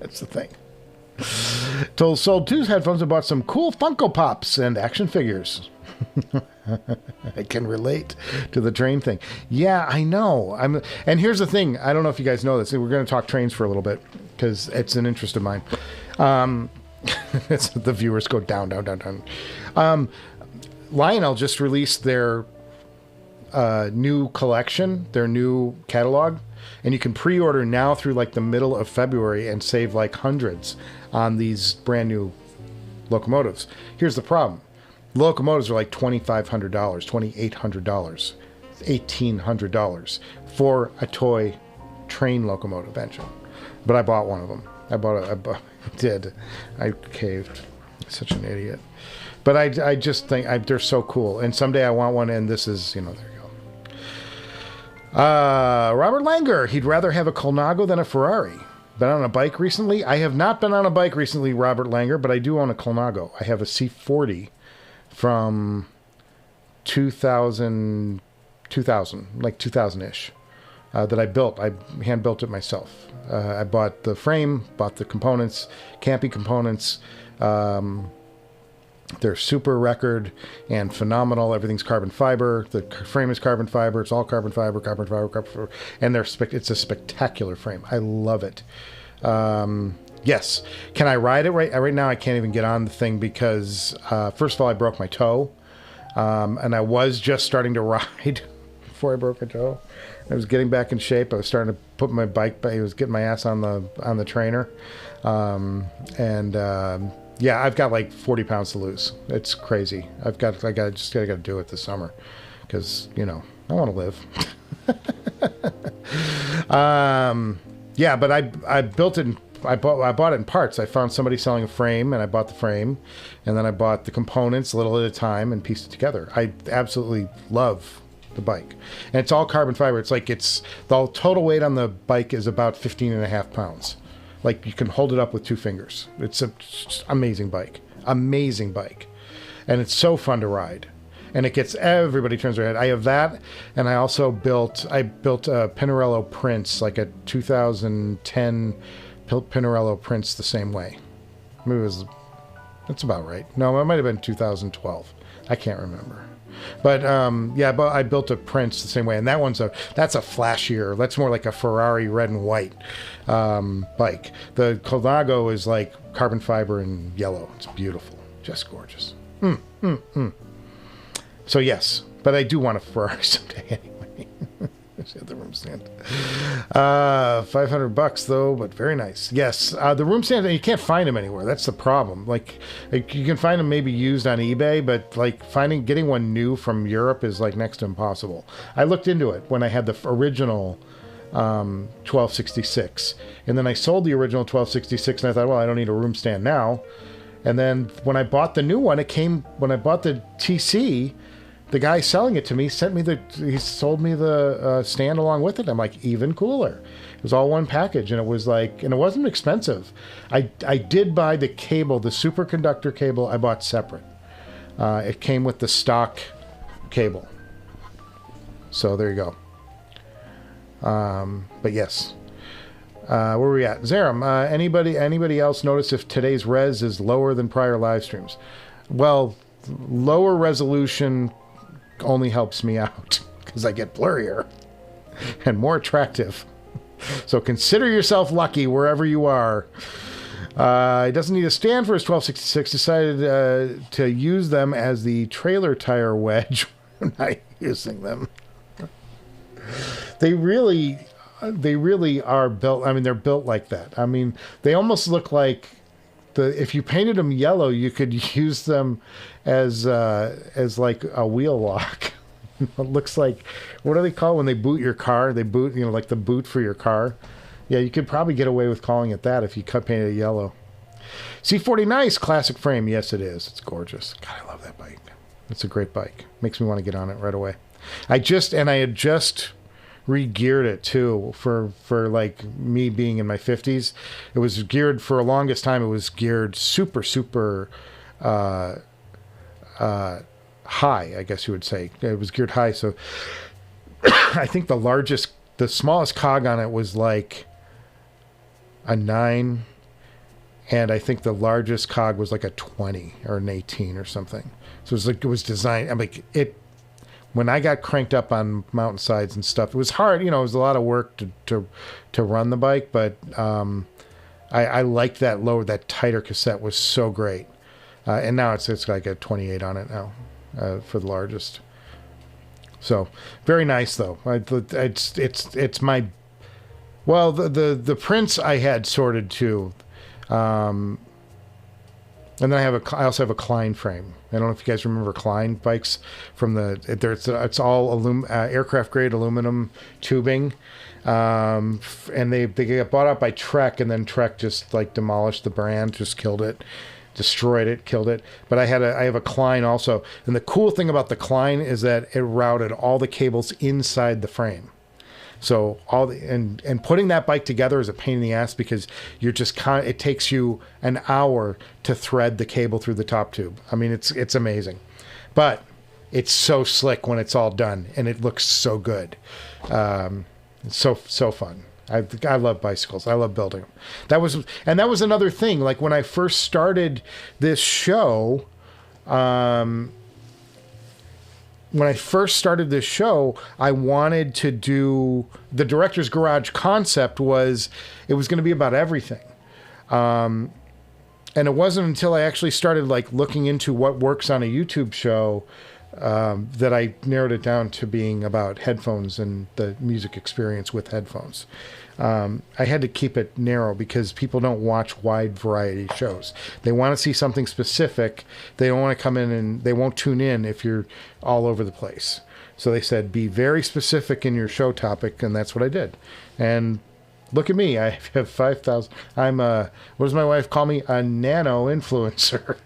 That's the thing. Sold 2 headphones and bought some cool Funko Pops and action figures. I can relate to the train thing. Yeah, I know. And here's the thing. I don't know if you guys know this. We're going to talk trains for a little bit because it's an interest of mine. The viewers go down. Lionel just released their new collection, their new catalog. And you can pre-order now through like the middle of February and save like hundreds on these brand new locomotives. Here's the problem. Locomotives are like $2,500, $2,800, $1,800 for a toy train locomotive engine. But I bought one of them. I caved. Such an idiot. But I just think they're so cool. And someday I want one, and this is, there you go. Robert Langer, he'd rather have a Colnago than a Ferrari. Been on a bike recently? I have not been on a bike recently, Robert Langer, but I do own a Colnago. I have a C40 from 2000, like 2000-ish, that I built. I hand-built it myself. I bought the frame, bought the components, campy components. They're super record and phenomenal. Everything's carbon fiber. The frame is carbon fiber. It's all carbon fiber, and it's a spectacular frame. I love it. Yes. Can I ride it right now? I can't even get on the thing because first of all, I broke my toe, and I was just starting to ride before I broke my toe. I was getting back in shape. I was starting to put my bike. I was getting my ass on the trainer, yeah, I've got like 40 pounds to lose. It's crazy. I got to do it this summer because, I want to live. Yeah, but I built it I bought it in parts. I found somebody selling a frame, and I bought the frame, and then I bought the components a little at a time and pieced it together. I absolutely love the bike, and it's all carbon fiber. It's like the total weight on the bike is about 15.5 pounds. Like, you can hold it up with 2 fingers. It's an amazing bike, and it's so fun to ride. And it gets, everybody turns their head. I have that, and I also built a Pinarello Prince, like a 2010 Pinarello Prince the same way. Maybe that's about right. No, it might have been 2012. I can't remember. But yeah, but I built a Prince the same way, and that's a flashier. That's more like a Ferrari red and white bike. The Colnago is like carbon fiber and yellow. It's beautiful, just gorgeous. So yes, but I do want a Ferrari someday anyway. The room stand. $500 though, but very nice. Yes, the room stand, you can't find them anywhere. That's the problem. Like you can find them maybe used on eBay, but like getting one new from Europe is like next to impossible. I looked into it when I had the original 1266, and then I sold the original 1266, and I thought, well, I don't need a room stand now. And then when I bought the new one, when I bought the TC, the guy selling it to me he sold me the stand along with it. I'm like, even cooler. It was all one package, and it was like, and it wasn't expensive. I did buy the cable, the superconductor cable I bought separate. It came with the stock cable. So there you go. But yes. Where are we at? Zerum, anybody else notice if today's res is lower than prior live streams? Well, lower resolution only helps me out because I get blurrier and more attractive. So consider yourself lucky wherever you are. He doesn't need a stand for his 1266. Decided to use them as the trailer tire wedge. I'm not using them. They really are built. I mean, they're built like that. I mean, they almost look like if you painted them yellow, you could use them as like a wheel lock. It looks like, what do they call when they boot your car? They boot, like the boot for your car. Yeah, you could probably get away with calling it that if you painted it yellow. C40 nice, classic frame. Yes, it is. It's gorgeous. God, I love that bike. It's a great bike. Makes me want to get on it right away. I had just re-geared it too for like me being in my 50s. It was geared for the longest time. It was geared super high, I guess you would say. It was geared high, so I think the smallest cog on it was like a 9, and I think the largest cog was like a 20 or an 18 or something. So it was designed. I mean, when I got cranked up on mountainsides and stuff, it was hard. It was a lot of work to run the bike, but I liked that tighter cassette was so great. And now it's like a 28 on it now for the largest. So very nice though. It's my, well, the Prince I had sorted too. And then I also have a Klein frame. I don't know if you guys remember Klein bikes from it's all aircraft grade aluminum tubing. And they got bought out by Trek, and then Trek just like demolished the brand, just killed it, destroyed it, killed it. But I have a Klein also. And the cool thing about the Klein is that it routed all the cables inside the frame. So and putting that bike together is a pain in the ass because it takes you an hour to thread the cable through the top tube. I mean, it's amazing, but it's so slick when it's all done, and it looks so good. It's so fun. I love bicycles. I love building them. That was another thing. Like when I first started this show, I wanted to do the Director's Garage concept it was going to be about everything. And it wasn't until I actually started like looking into what works on a YouTube show that I narrowed it down to being about headphones and the music experience with headphones. I had to keep it narrow because people don't watch wide variety shows. They want to see something specific. They don't want to come in and they won't tune in if you're all over the place. So they said, be very specific in your show topic. And that's what I did. And Look at me. I have 5,000. I'm what does my wife call me? A nano influencer.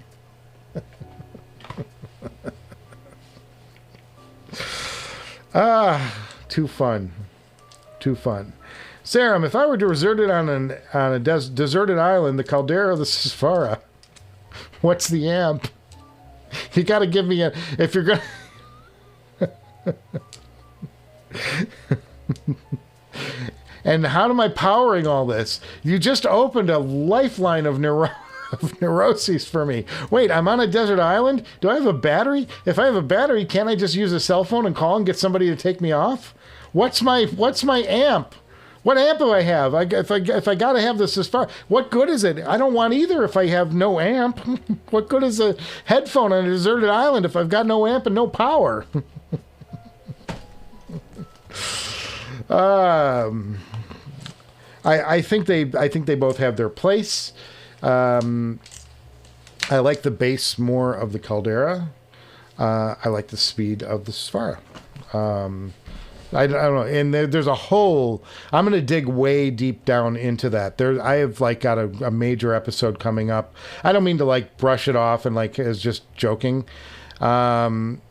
Too fun. Too fun. Serum, if I were deserted on a deserted island, the caldera of the Susvara, what's the amp? You got to give me a... If you're going to... And how am I powering all this? You just opened a lifeline of neuroses for me. Wait, I'm on a desert island? Do I have a battery? If I have a battery, can't I just use a cell phone and call and get somebody to take me off? What's my amp? What amp do I have? If I got to have this as far, what good is it? I don't want either if I have no amp. What good is a headphone on a deserted island if I've got no amp and no power? I think they both have their place. I like the bass more of the Caldera. I like the speed of the Susvara. I don't know, and there's a whole. I'm going to dig way deep down into that. I have like got a major episode coming up. I don't mean to like brush it off and like as just joking. I'm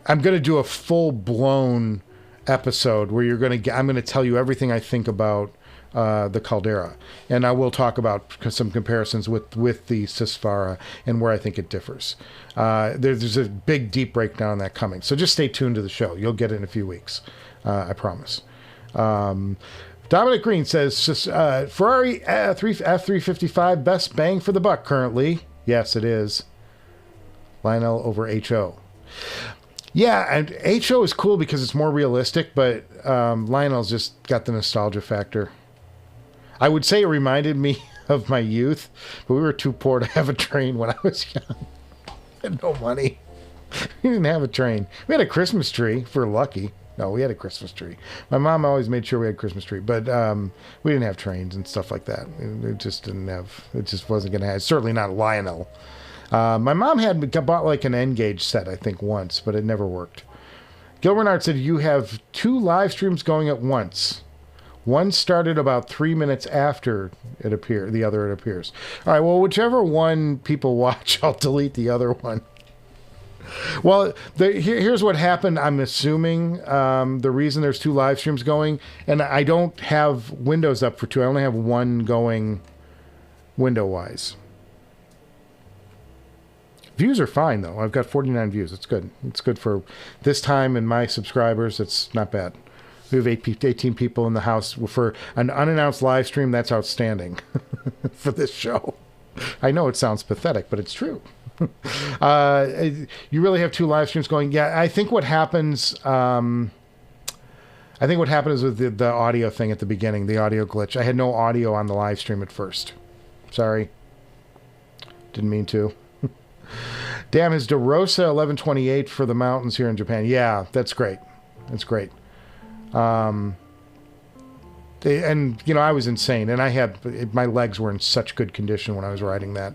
going to do a full blown episode where I'm going to tell you everything I think about the Caldera, and I will talk about some comparisons with the Susvara and where I think it differs. There's a big deep breakdown on that coming, so just stay tuned to the show. You'll get it in a few weeks, I promise. Dominic Green says Ferrari F355 best bang for the buck currently. Yes, it is. Lionel over HO. Yeah, and HO is cool because it's more realistic, but Lionel's just got the nostalgia factor. I would say it reminded me of my youth, but we were too poor to have a train when I was young. I had no money. We didn't have a train. We had a Christmas tree, if we're lucky. No, we had a Christmas tree. My mom always made sure we had a Christmas tree, but we didn't have trains and stuff like that. It just wasn't going to have, certainly not Lionel. My mom had bought like an N-Gauge set, I think, once, but it never worked. Gil Renard said, you have 2 live streams going at once. One started about 3 minutes after the other appears. All right, well, whichever one people watch, I'll delete the other one. Well, here's what happened. I'm assuming the reason there's 2 live streams going, and I don't have windows up for 2. I only have one going window-wise. Views are fine, though. I've got 49 views. It's good. It's good for this time and my subscribers. It's not bad. We have 18 people in the house. For an unannounced live stream, that's outstanding for this show. I know it sounds pathetic, but it's true. You really have 2 live streams going. Yeah, I think what happens... I think what happened is with the audio thing at the beginning, the audio glitch. I had no audio on the live stream at first. Sorry. Didn't mean to. Damn, is DeRosa 1128 for the mountains here in Japan? Yeah, that's great. That's great. And you know, I was insane, and my legs were in such good condition when I was riding that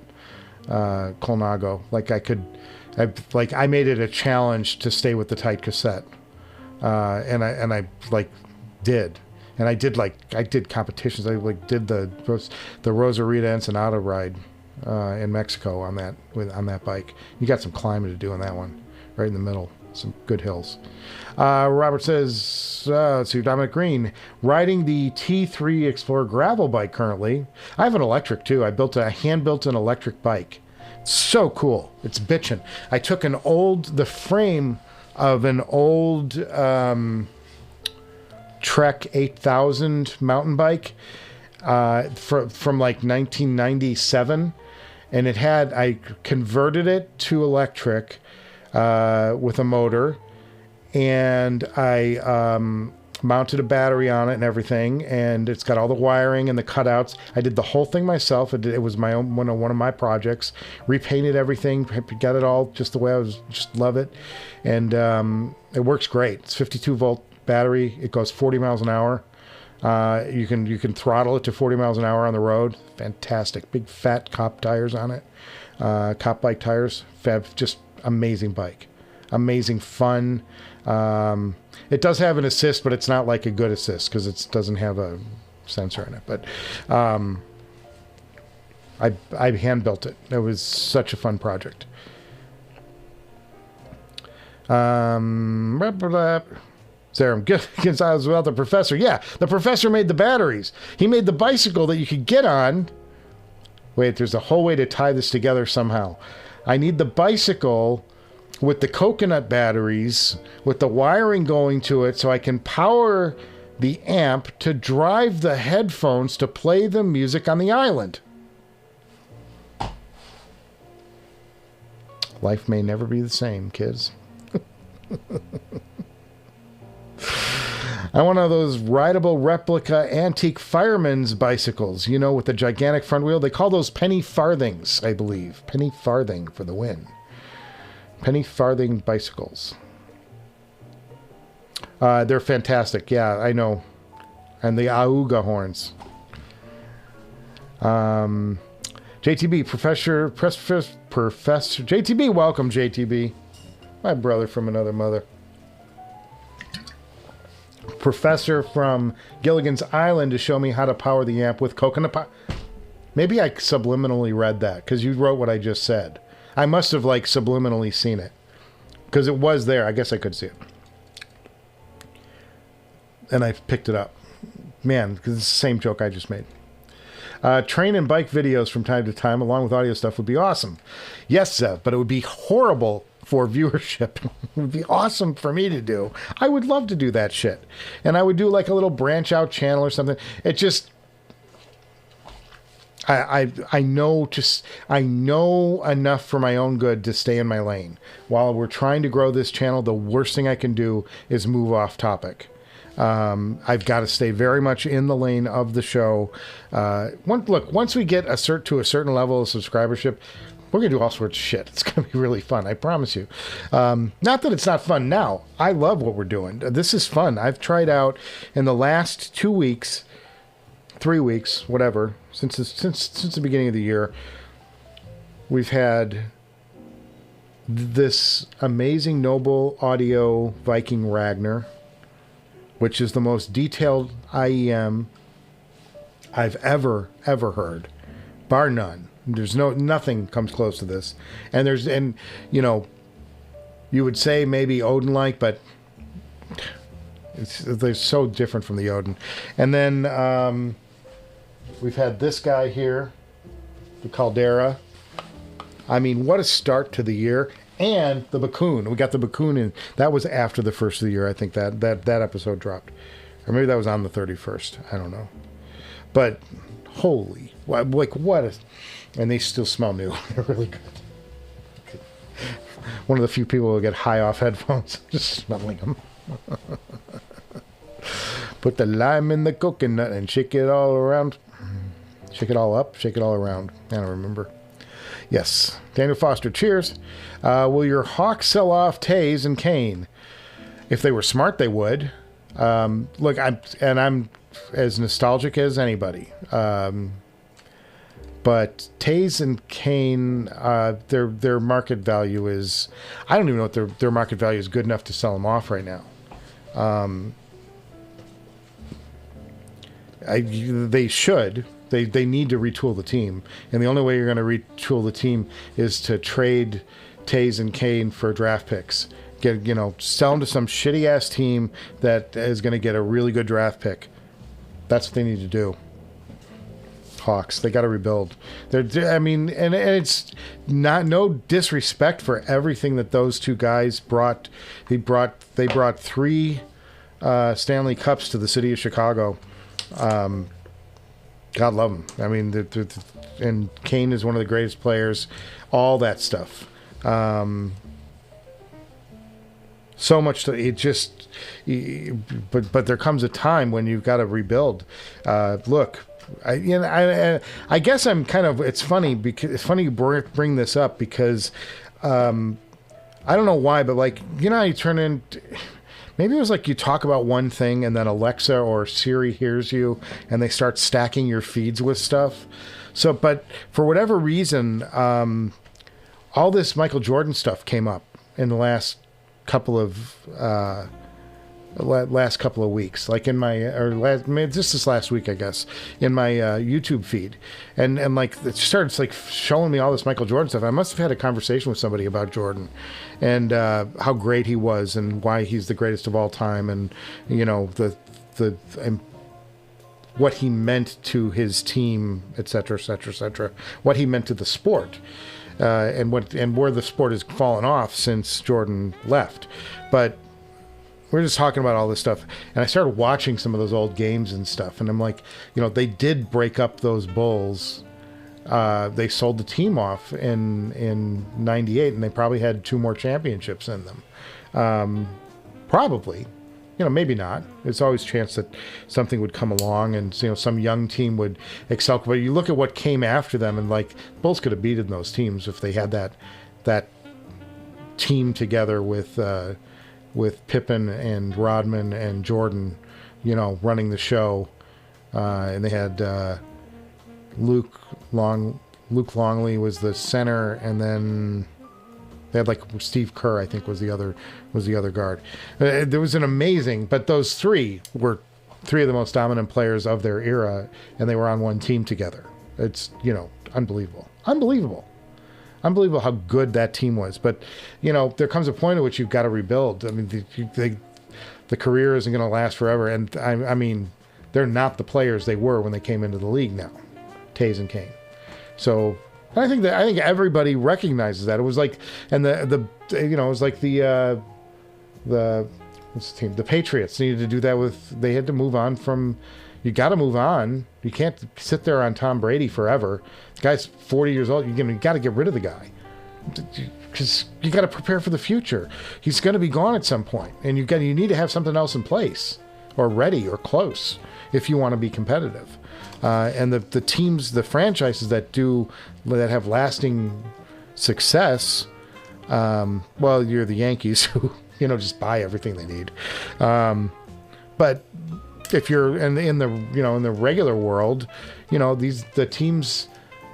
Colnago. Like I made it a challenge to stay with the tight cassette, and I did. And I did competitions. I did the Rosarita Ensenada ride in Mexico on that bike. You got some climbing to do on that one, right in the middle. Some good hills. Robert says, let's see, Dominic Green, riding the T3 Explorer gravel bike currently. I have an electric too. I hand-built an electric bike. It's so cool. It's bitchin'. I took the frame of an old Trek 8000 mountain bike from like 1997, and I converted it to electric with a motor, and I mounted a battery on it and everything, and it's got all the wiring and the cutouts. I did the whole thing myself. It was my own one of my projects. Repainted everything, got it all just the way I was. Just love it, and it works great. It's 52 volt battery. It goes 40 miles an hour. You can throttle it to 40 miles an hour on the road. Fantastic, big fat cop tires on it. Cop bike tires. Just amazing bike. amazing fun. It does have an assist, but it's not like a good assist because it doesn't have a sensor in it. But I hand built it. It was such a fun project. Serum Gonzalez about the professor. Yeah, the professor made the batteries. He made the bicycle that you could get on. Wait, there's a whole way to tie this together somehow. I need the bicycle with the coconut batteries, with the wiring going to it, so I can power the amp to drive the headphones to play the music on the island. Life may never be the same, kids. I want one of those rideable replica antique fireman's bicycles, you know, with the gigantic front wheel. They call those penny farthings, I believe. Penny farthing for the win. Penny farthing bicycles. They're fantastic. Yeah, I know. And the auga horns. JTB, Professor JTB, welcome, JTB. My brother from another mother. Professor from Gilligan's Island to show me how to power the amp with coconut. Maybe I subliminally read that because you wrote what I just said. I must have like subliminally seen it because it was there. I guess I could see it. And I picked it up. Man, because it's the same joke I just made. Train and bike videos from time to time along with audio stuff would be awesome. Yes, Zev, but it would be horrible for viewership. It would be awesome for me to do. I would love to do that shit. And I would do like a little branch out channel or something. It just... I know enough for my own good to stay in my lane. While we're trying to grow this channel, the worst thing I can do is move off topic. I've got to stay very much in the lane of the show. Once we get to a certain level of subscribership, we're going to do all sorts of shit. It's going to be really fun. I promise you. Not that it's not fun now. I love what we're doing. This is fun. I've tried out in the last 2 weeks, 3 weeks, whatever, since the beginning of the year, we've had this amazing Noble Audio Viking Ragnar, which is the most detailed IEM I've ever heard, bar none. There's nothing comes close to this. And you know, you would say maybe Odin-like, but they're so different from the Odin. And then we've had this guy here, the Caldera. I mean, what a start to the year. And the Bakun. We got the Bakun in. That was after the first of the year, I think that episode dropped. Or maybe that was on the 31st. I don't know. But holy, like what a... And they still smell new. They're really good. One of the few people who get high off headphones, just smelling them. Put the lime in the coconut and shake it all around. Shake it all up, shake it all around. I don't remember. Yes. Daniel Foster, cheers. Will your Hawk sell off Taze and Cayin? If they were smart, they would. Look, I'm as nostalgic as anybody. But Taze and Cayin, their market value is... I don't even know if their market value is good enough to sell them off right now. They should. They need to retool the team. And the only way you're going to retool the team is to trade Taze and Cayin for draft picks. Sell them to some shitty-ass team that is going to get a really good draft pick. That's what they need to do. Hawks, they got to rebuild. I mean, and it's no disrespect for everything that those two guys brought. They brought 3 Stanley Cups to the city of Chicago. God love them. I mean, and Cayin is one of the greatest players. All that stuff. So much to it. Just, but there comes a time when you've got to rebuild. Look. I guess I'm kind of... It's funny because it's funny you bring this up because I don't know why, but like, you know how you turn in... Maybe it was like you talk about one thing and then Alexa or Siri hears you and they start stacking your feeds with stuff. So, but for whatever reason, all this Michael Jordan stuff came up in the last last couple of weeks, like in my just this last week, I guess, in my YouTube feed, and like it started like showing me all this Michael Jordan stuff. I must have had a conversation with somebody about Jordan and how great he was and why he's the greatest of all time, and you know and what he meant to his team, etc., etc., etc. What he meant to the sport, and where the sport has fallen off since Jordan left, but. We're just talking about all this stuff, and I started watching some of those old games and stuff, and I'm like, you know, they did break up those Bulls. They sold the team off in '98, and they probably had 2 more championships in them. Probably, you know, maybe not. There's always a chance that something would come along, and you know, some young team would excel. But you look at what came after them, and like Bulls could have beaten those teams if they had that team together with Pippen and Rodman and Jordan, you know, running the show. And they had Luke Longley was the center, and then they had like Steve Kerr, I think, was the other guard. There was an amazing, but those 3 were 3 of the most dominant players of their era, and they were on one team together. It's, you know, unbelievable how good that team was. But, you know, there comes a point at which you've got to rebuild. I mean, the career isn't going to last forever. And, I mean, they're not the players they were when they came into the league now, Tays and Cain. So I think everybody recognizes that. It was like, and it was like what's the team? The Patriots needed to do that they had to move on from. You got to move on. You can't sit there on Tom Brady forever. The guy's 40 years old. You got to get rid of the guy because you got to prepare for the future. He's going to be gone at some point, and you need to have something else in place or ready or close if you want to be competitive. And the teams, the franchises that have lasting success. Well, you're the Yankees who just buy everything they need, but. If you're in the regular world, the teams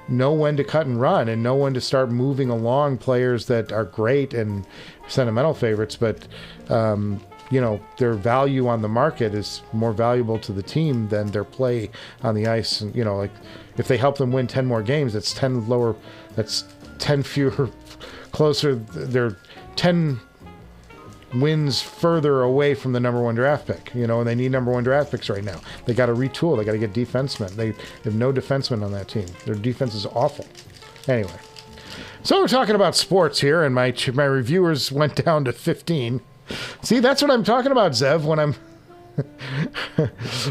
know when to cut and run and know when to start moving along players that are great and sentimental favorites, but their value on the market is more valuable to the team than their play on the ice. And, like if they help them win 10 more games, that's 10 fewer closer. They're 10 wins further away from the number 1 draft pick, and they need number 1 draft picks right now. They got to retool. They got to get defensemen. They have no defensemen on that team. Their defense is awful. Anyway, so we're talking about sports here, and my reviewers went down to 15. See, that's what I'm talking about, Zev.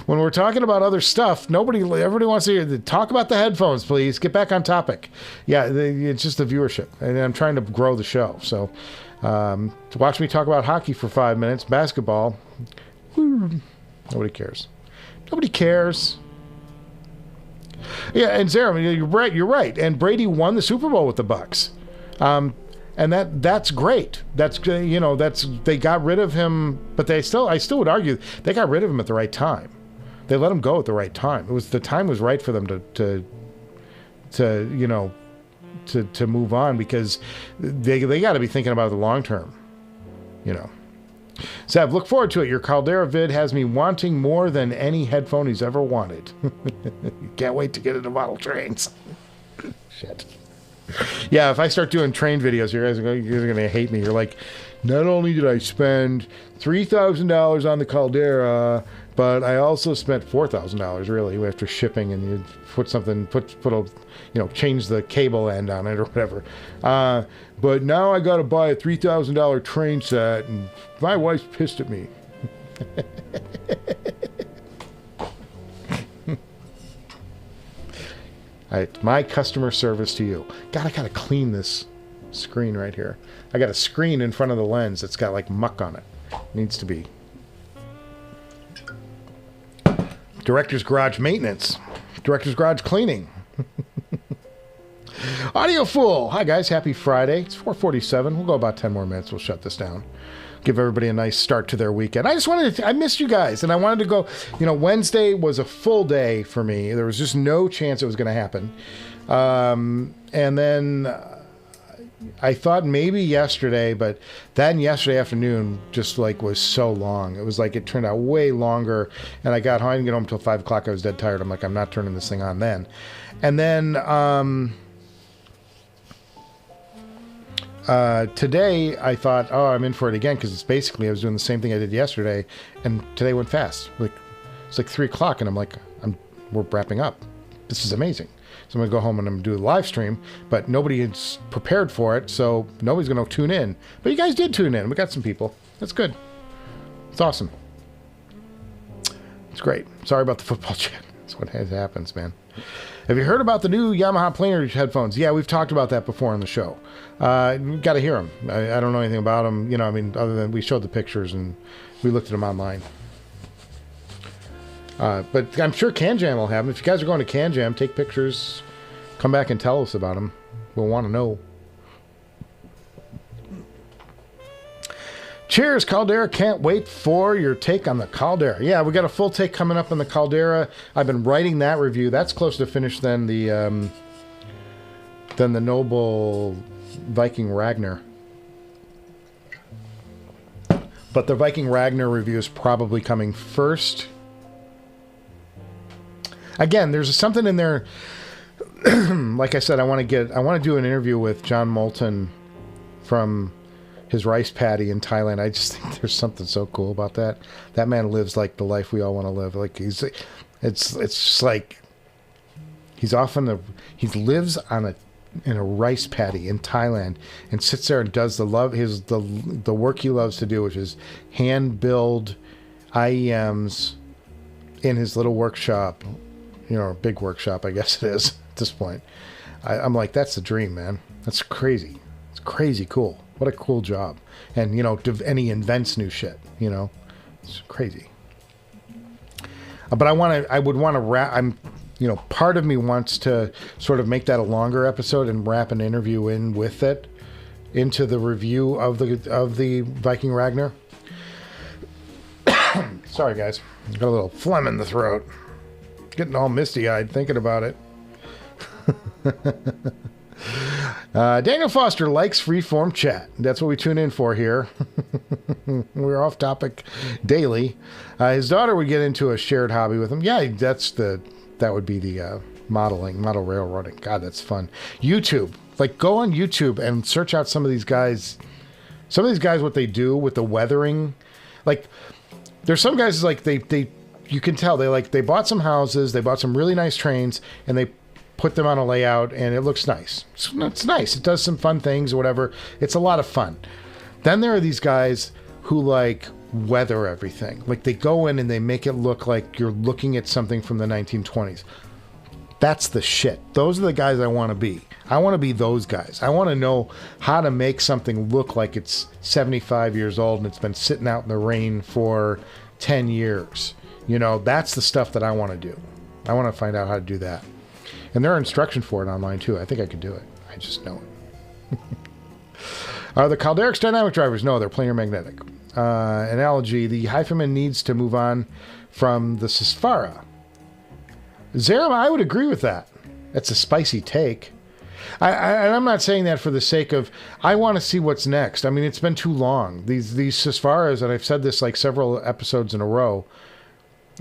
When we're talking about other stuff, everybody wants to hear. Talk about the headphones, please. Get back on topic. Yeah, it's just the viewership, and I'm trying to grow the show. So. To watch me talk about hockey for 5 minutes, basketball, nobody cares. Nobody cares. Yeah, and Zara, you're right. And Brady won the Super Bowl with the Bucks, and that's great. They got rid of him, but I still would argue they got rid of him at the right time. They let him go at the right time. The time was right for them to move on, because they got to be thinking about the long term, Zev, look forward to it. Your Caldera vid has me wanting more than any headphone he's ever wanted. Can't wait to get into model trains. Shit. Yeah, if I start doing train videos, you guys are going to hate me. You're like, not only did I spend $3,000 on the Caldera, but I also spent $4,000 really after shipping, and you put a change the cable end on it or whatever. But now I got to buy a $3,000 train set, and my wife's pissed at me. My customer service to you. God, I gotta clean this screen right here. I got a screen in front of the lens that's got like muck on it. Needs to be. Director's garage maintenance. Director's garage cleaning. Audio Fool. Hi guys, happy Friday. It's 4:47. We'll go about 10 more minutes. We'll shut this down. Give everybody a nice start to their weekend. I missed you guys, and I wanted to go. Wednesday was a full day for me. There was just no chance it was going to happen. And then, I thought maybe yesterday, but then yesterday afternoon just like was so long. It was like it turned out way longer, and I got home. I didn't get home until 5 o'clock. I was dead tired. I'm like, I'm not turning this thing on then. And then today I thought, oh, I'm in for it again, because it's basically I was doing the same thing I did yesterday, and today went fast. Like it's like 3 o'clock, and I'm like, we're wrapping up. This is amazing. So I'm going to go home and I'm going to do a live stream, but nobody is prepared for it, so nobody's going to tune in. But you guys did tune in. We got some people. That's good. It's awesome. It's great. Sorry about the football chat. That's what happens, man. Have you heard about the new Yamaha planar headphones? Yeah, we've talked about that before on the show. You've got to hear them. I don't know anything about them. You know, I mean, other than we showed the pictures and we looked at them online. But I'm sure CanJam will have them. If you guys are going to CanJam, take pictures, come back and tell us about them. We'll want to know. Cheers, Caldera. Can't wait for your take on the Caldera. Yeah, we got a full take coming up on the Caldera. I've been writing that review. That's closer to finish than the Noble Viking Ragnar. But the Viking Ragnar review is probably coming first. Again, there's something in there. Like I said, I want to do an interview with John Moulton from his rice paddy in Thailand. I just think there's something so cool about that. That man lives like the life we all want to live. Like it's just like he lives in a rice paddy in Thailand and sits there and does the work he loves to do, which is hand build IEMs in his little workshop. You know, a big workshop, I guess it is at this point. I'm like, that's the dream, man. That's crazy. It's crazy cool. What a cool job. And, you know, and he invents new shit, you know. It's crazy. But I would want to wrap, you know, part of me wants to sort of make that a longer episode and wrap an interview in with it into the review of the Viking Ragnar. Sorry, guys. Got a little phlegm in the throat. Getting all misty-eyed thinking about it. Daniel Foster likes freeform chat. That's what we tune in for here. We're off topic daily. His daughter would get into a shared hobby with him. Yeah, that would be the model railroading. God, that's fun. YouTube. Like, go on YouTube and search out some of these guys. Some of these guys, what they do with the weathering. Like, there's some guys like they you can tell they bought some houses, they bought some really nice trains, and they put them on a layout, and it looks nice. It's nice. It does some fun things or whatever. It's a lot of fun. Then there are these guys who like weather everything. Like they go in and they make it look like you're looking at something from the 1920s. That's the shit. Those are the guys I want to be. I want to be those guys. I want to know how to make something look like it's 75 years old and it's been sitting out in the rain for 10 years. You know, that's the stuff that I want to do. I want to find out how to do that. And there are instructions for it online, too. I think I could do it. I just know it. Are the Calderix dynamic drivers? No, they're planar magnetic. Analogy, the HiFiman needs to move on from the Susvara. Zerum, I would agree with that. That's a spicy take. I'm not saying that for the sake of, I want to see what's next. I mean, it's been too long. These Susvaras, and I've said this like several episodes in a row,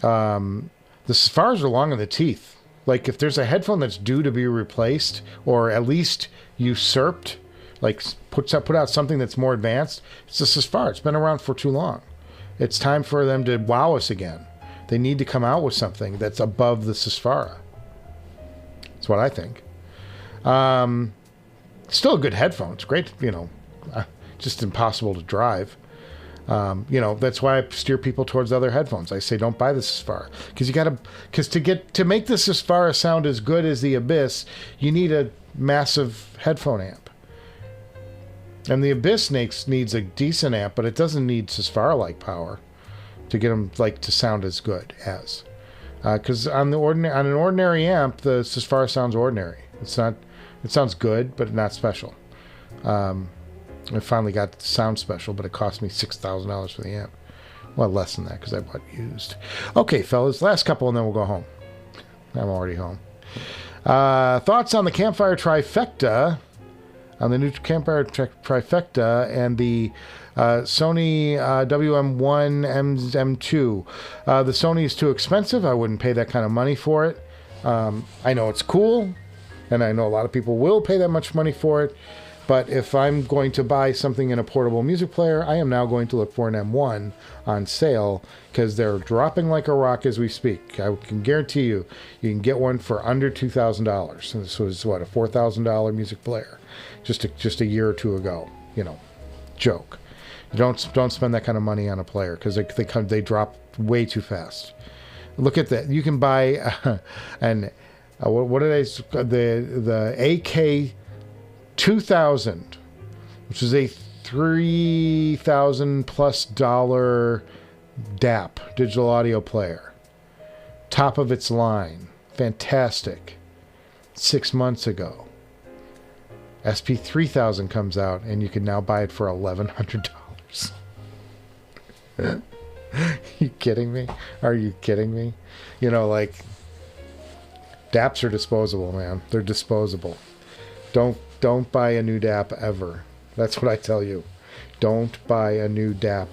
the Susvaras are long in the teeth. Like, if there's a headphone that's due to be replaced, or at least usurped, like put out something that's more advanced, it's the Susvara. It's been around for too long. It's time for them to wow us again. They need to come out with something that's above the Susvara. That's what I think. Still a good headphone. It's great, you know, just impossible to drive. You know, that's why I steer people towards other headphones. I say, don't buy the Susvara, because to make the Susvara sound as good as the Abyss, you need a massive headphone amp. And the Abyss needs a decent amp, but it doesn't need Susvara-like power to get them like to sound as good as. Because on an ordinary amp, the Susvara sounds ordinary. It sounds good, but not special. I finally got sound special, but it cost me $6,000 for the amp. Well, less than that because I bought used. Okay, fellas, last couple and then we'll go home. I'm already home. Thoughts on the Campfire trifecta on the new Campfire Trifecta and the Sony WM1 M2. The Sony is too expensive. I wouldn't pay that kind of money for it. I know it's cool, and I know a lot of people will pay that much money for it. But if I'm going to buy something in a portable music player, I am now going to look for an M1 on sale because they're dropping like a rock as we speak. I can guarantee you, you can get one for under $2,000. And this was what, a $4,000 music player, just a year or two ago. You know, joke. Don't spend that kind of money on a player because they drop way too fast. Look at that. You can buy what did the AK 2000, which is a $3,000+ DAP, digital audio player. Top of its line. Fantastic. 6 months ago. SP3000 comes out and you can now buy it for $1,100. Are you kidding me? Are you kidding me? You know, like, DAPs are disposable, man. They're disposable. Don't buy a new DAP ever. That's what I tell you. Don't buy a new DAP.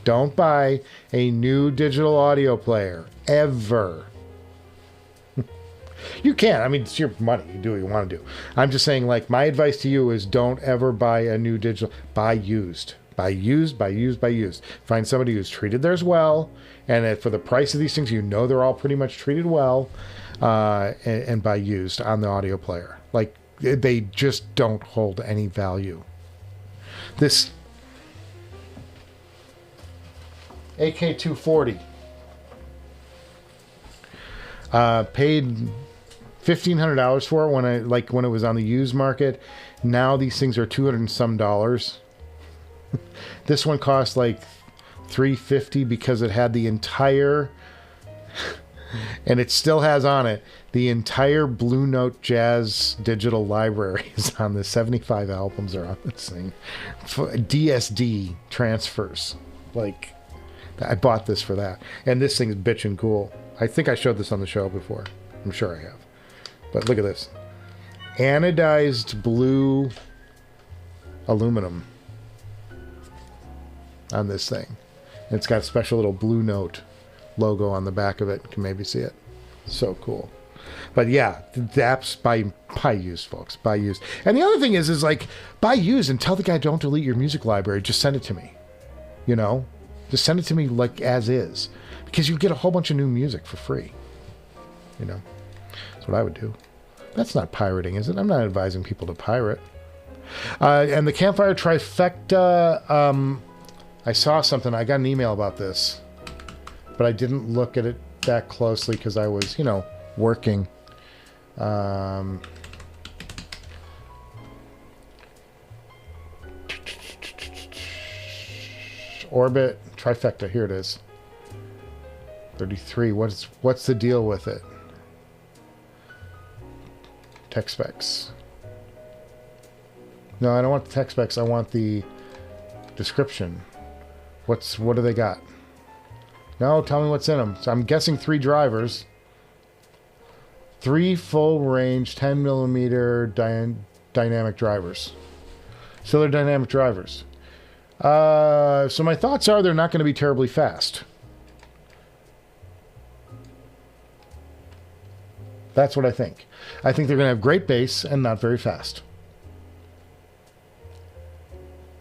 Don't buy a new digital audio player ever. You can. I mean, it's your money. You do what you want to do. I'm just saying, like, my advice to you is don't ever buy a new digital. Buy used. Buy used. Find somebody who's treated theirs well, and for the price of these things, you know they're all pretty much treated well, and buy used on the audio player. Like, they just don't hold any value. This AK240 paid $1,500 for it when it was on the used market. Now these things are $200 and some. This one cost like $350 because it had the entire and it still has on it the entire Blue Note jazz digital library is on the 75 albums are on this thing. DSD transfers. Like, I bought this for that. And this thing's bitchin' cool. I think I showed this on the show before. I'm sure I have. But look at this. Anodized blue aluminum on this thing. And it's got a special little Blue Note logo on the back of it. You can maybe see it. So cool. But yeah, the DAPs, buy used, folks. Buy used. And the other thing is like, buy used and tell the guy don't delete your music library. Just send it to me. You know? Just send it to me like as is. Because you get a whole bunch of new music for free. You know? That's what I would do. That's not pirating, is it? I'm not advising people to pirate. And the Campfire Trifecta, I saw something. I got an email about this. But I didn't look at it that closely because I was, you know, working. Orbit Trifecta. Here it is. 33. What's the deal with it? Tech specs. No, I don't want the tech specs. I want the description. What do they got? No, tell me what's in them. So I'm guessing 3 drivers. 3 full range 10 millimeter dynamic drivers. So they're dynamic drivers. So my thoughts are they're not going to be terribly fast. That's what I think. I think they're going to have great bass and not very fast.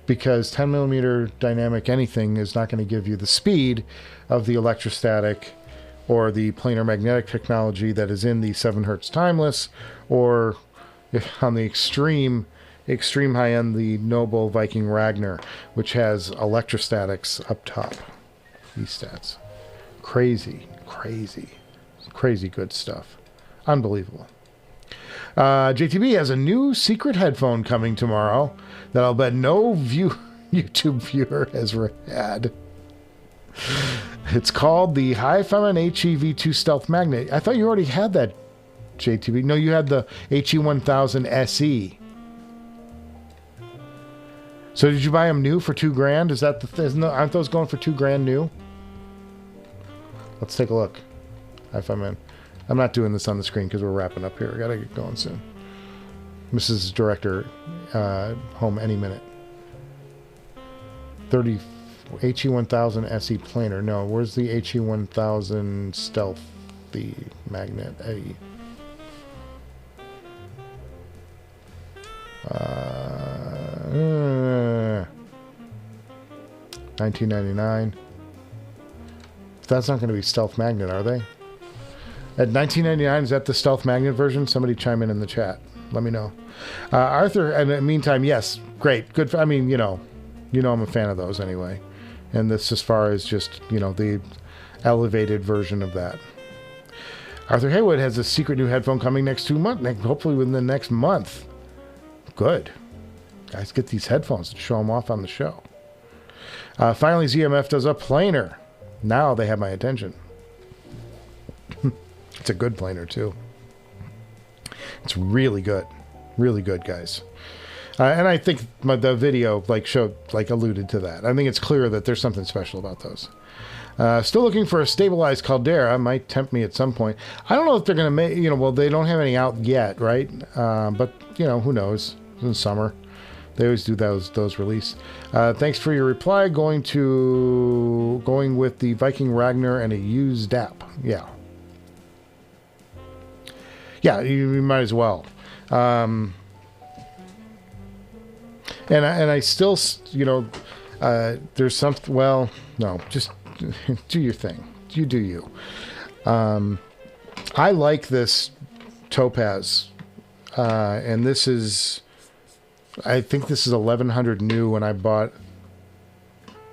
Because 10 millimeter dynamic anything is not going to give you the speed of the electrostatic or the planar magnetic technology that is in the 7 Hz timeless, or if on the extreme high end, the Noble Viking Ragnar, which has electrostatics up top. E-stats. Crazy good stuff. Unbelievable. JTB has a new secret headphone coming tomorrow that I'll bet no YouTube viewer has ever had. It's called the HiFiman HE-V2 Stealth Magnet. I thought you already had that, JTB. No, you had the HE1000 SE. So did you buy them new for $2,000? Is that aren't those going for $2,000 new? Let's take a look. HiFiman. I'm not doing this on the screen because we're wrapping up here. I gotta get going soon. Mrs. Director home any minute. 30 HE1000 SE planar. No, where's the HE1000 stealth? The magnet Eddie. 1999. That's not going to be stealth magnet, are they? At 1999, is that the stealth magnet version? Somebody chime in the chat. Let me know. Arthur, and in the meantime, yes, great, good. I mean, you know, I'm a fan of those anyway. And this, as far as just, you know, the elevated version of that. Arthur Haywood has a secret new headphone coming next 2 months, hopefully within the next month. Good. Guys, get these headphones and show them off on the show. Finally, ZMF does a planar. Now they have my attention. It's a good planar, too. It's really good. Really good, guys. And I think the video alluded to that. I think it's clear that there's something special about those. Still looking for a stabilized Caldera. Might tempt me at some point. I don't know if they're going to make, well, they don't have any out yet, right? But, who knows? It's in summer. They always do those release. Thanks for your reply. Going with the Viking Ragnar and a used DAP. Yeah. Yeah, you might as well. And I still, there's something, well, no, just do your thing. You do you. I like this Topaz. And this is, I think this is 1100 new when I bought,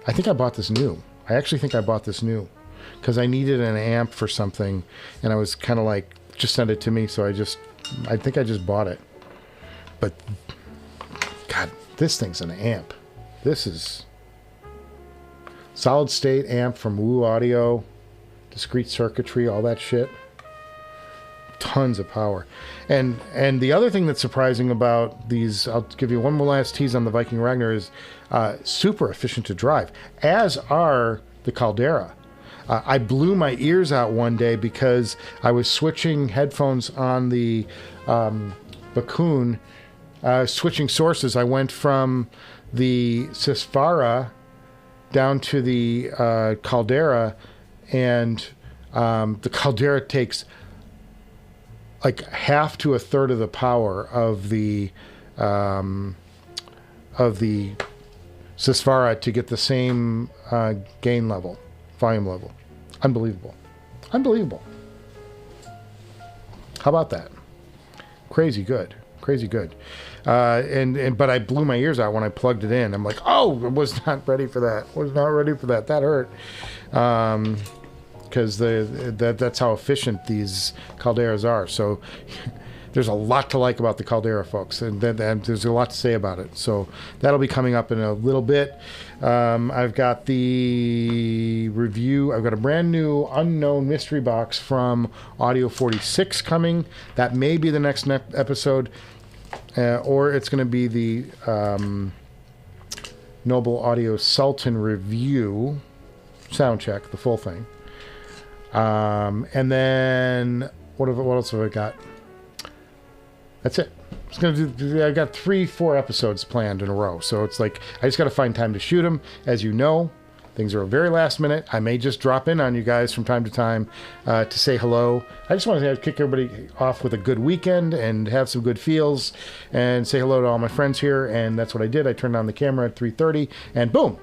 I think I bought this new. I actually think I bought this new because I needed an amp for something and I was kind of like, just send it to me. So I think I just bought it. But God, this thing's an amp. This is solid state amp from Woo Audio, discrete circuitry, all that shit. Tons of power. And the other thing that's surprising about these, I'll give you one more last tease on the Viking Ragnar, is super efficient to drive, as are the Caldera. I blew my ears out one day because I was switching headphones on the Bakun, switching sources. I went from the Susvara down to the Caldera, and the Caldera takes like half to a third of the power of the Susvara to get the same gain level, volume level. Unbelievable. Unbelievable. How about that? Crazy good. Crazy good. But I blew my ears out when I plugged it in. I'm like, oh, I was not ready for that. Was not ready for that. That hurt. Because that's how efficient these Calderas are. So there's a lot to like about the Caldera, folks, and there's a lot to say about it. So that'll be coming up in a little bit. I've got the review. I've got a brand new unknown mystery box from Audio 46 coming. That may be the next episode, or it's going to be the Noble Audio Sultan review, sound check, the full thing. And then what else have I got? That's it. I've got 3-4 episodes planned in a row. So it's like, I just got to find time to shoot them. As you know, things are very last minute. I may just drop in on you guys from time to time to say hello. I just want to kick everybody off with a good weekend and have some good feels and say hello to all my friends here. And that's what I did. I turned on the camera at 3:30 and boom,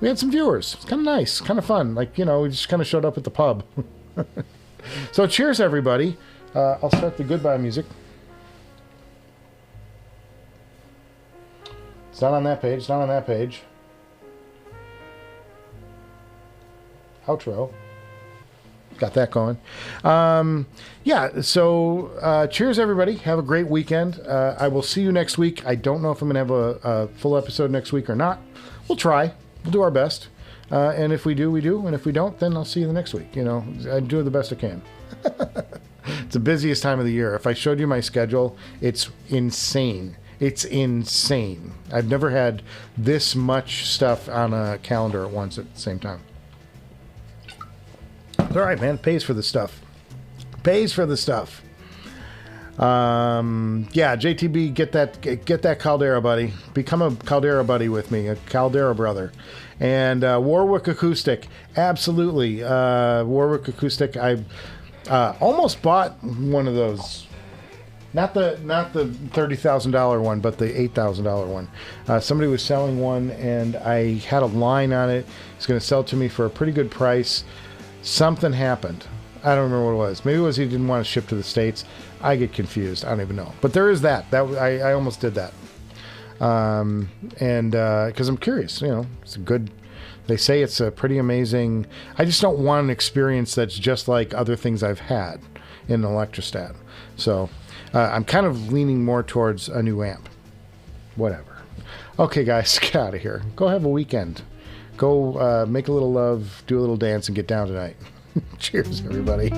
we had some viewers. It's kind of nice, kind of fun. Like, we just kind of showed up at the pub. So cheers, everybody. I'll start the goodbye music. It's not on that page. It's not on that page. Outro. Got that going. Yeah, so cheers, everybody. Have a great weekend. I will see you next week. I don't know if I'm going to have a full episode next week or not. We'll try. We'll do our best. And if we do, we do. And if we don't, then I'll see you the next week. I do the best I can. It's the busiest time of the year. If I showed you my schedule, it's insane. It's insane. I've never had this much stuff on a calendar at once at the same time. It's all right, man. Pays for the stuff. Pays for the stuff. Yeah, JTB, get that Caldera, buddy. Become a Caldera buddy with me, a Caldera brother. And Warwick Acoustic, absolutely. Warwick Acoustic, I almost bought one of those. Not the $30,000 one, but the $8,000 one. Somebody was selling one, and I had a line on it. He's going to sell it to me for a pretty good price. Something happened. I don't remember what it was. Maybe it was he didn't want to ship to the States. I get confused. I don't even know. But there is that. I almost did that. And because I'm curious, you know, it's a good. They say it's a pretty amazing. I just don't want an experience that's just like other things I've had in an electrostat. So I'm kind of leaning more towards a new amp. Whatever. Okay, guys, get out of here. Go have a weekend. Go make a little love, do a little dance, and get down tonight. Cheers, everybody.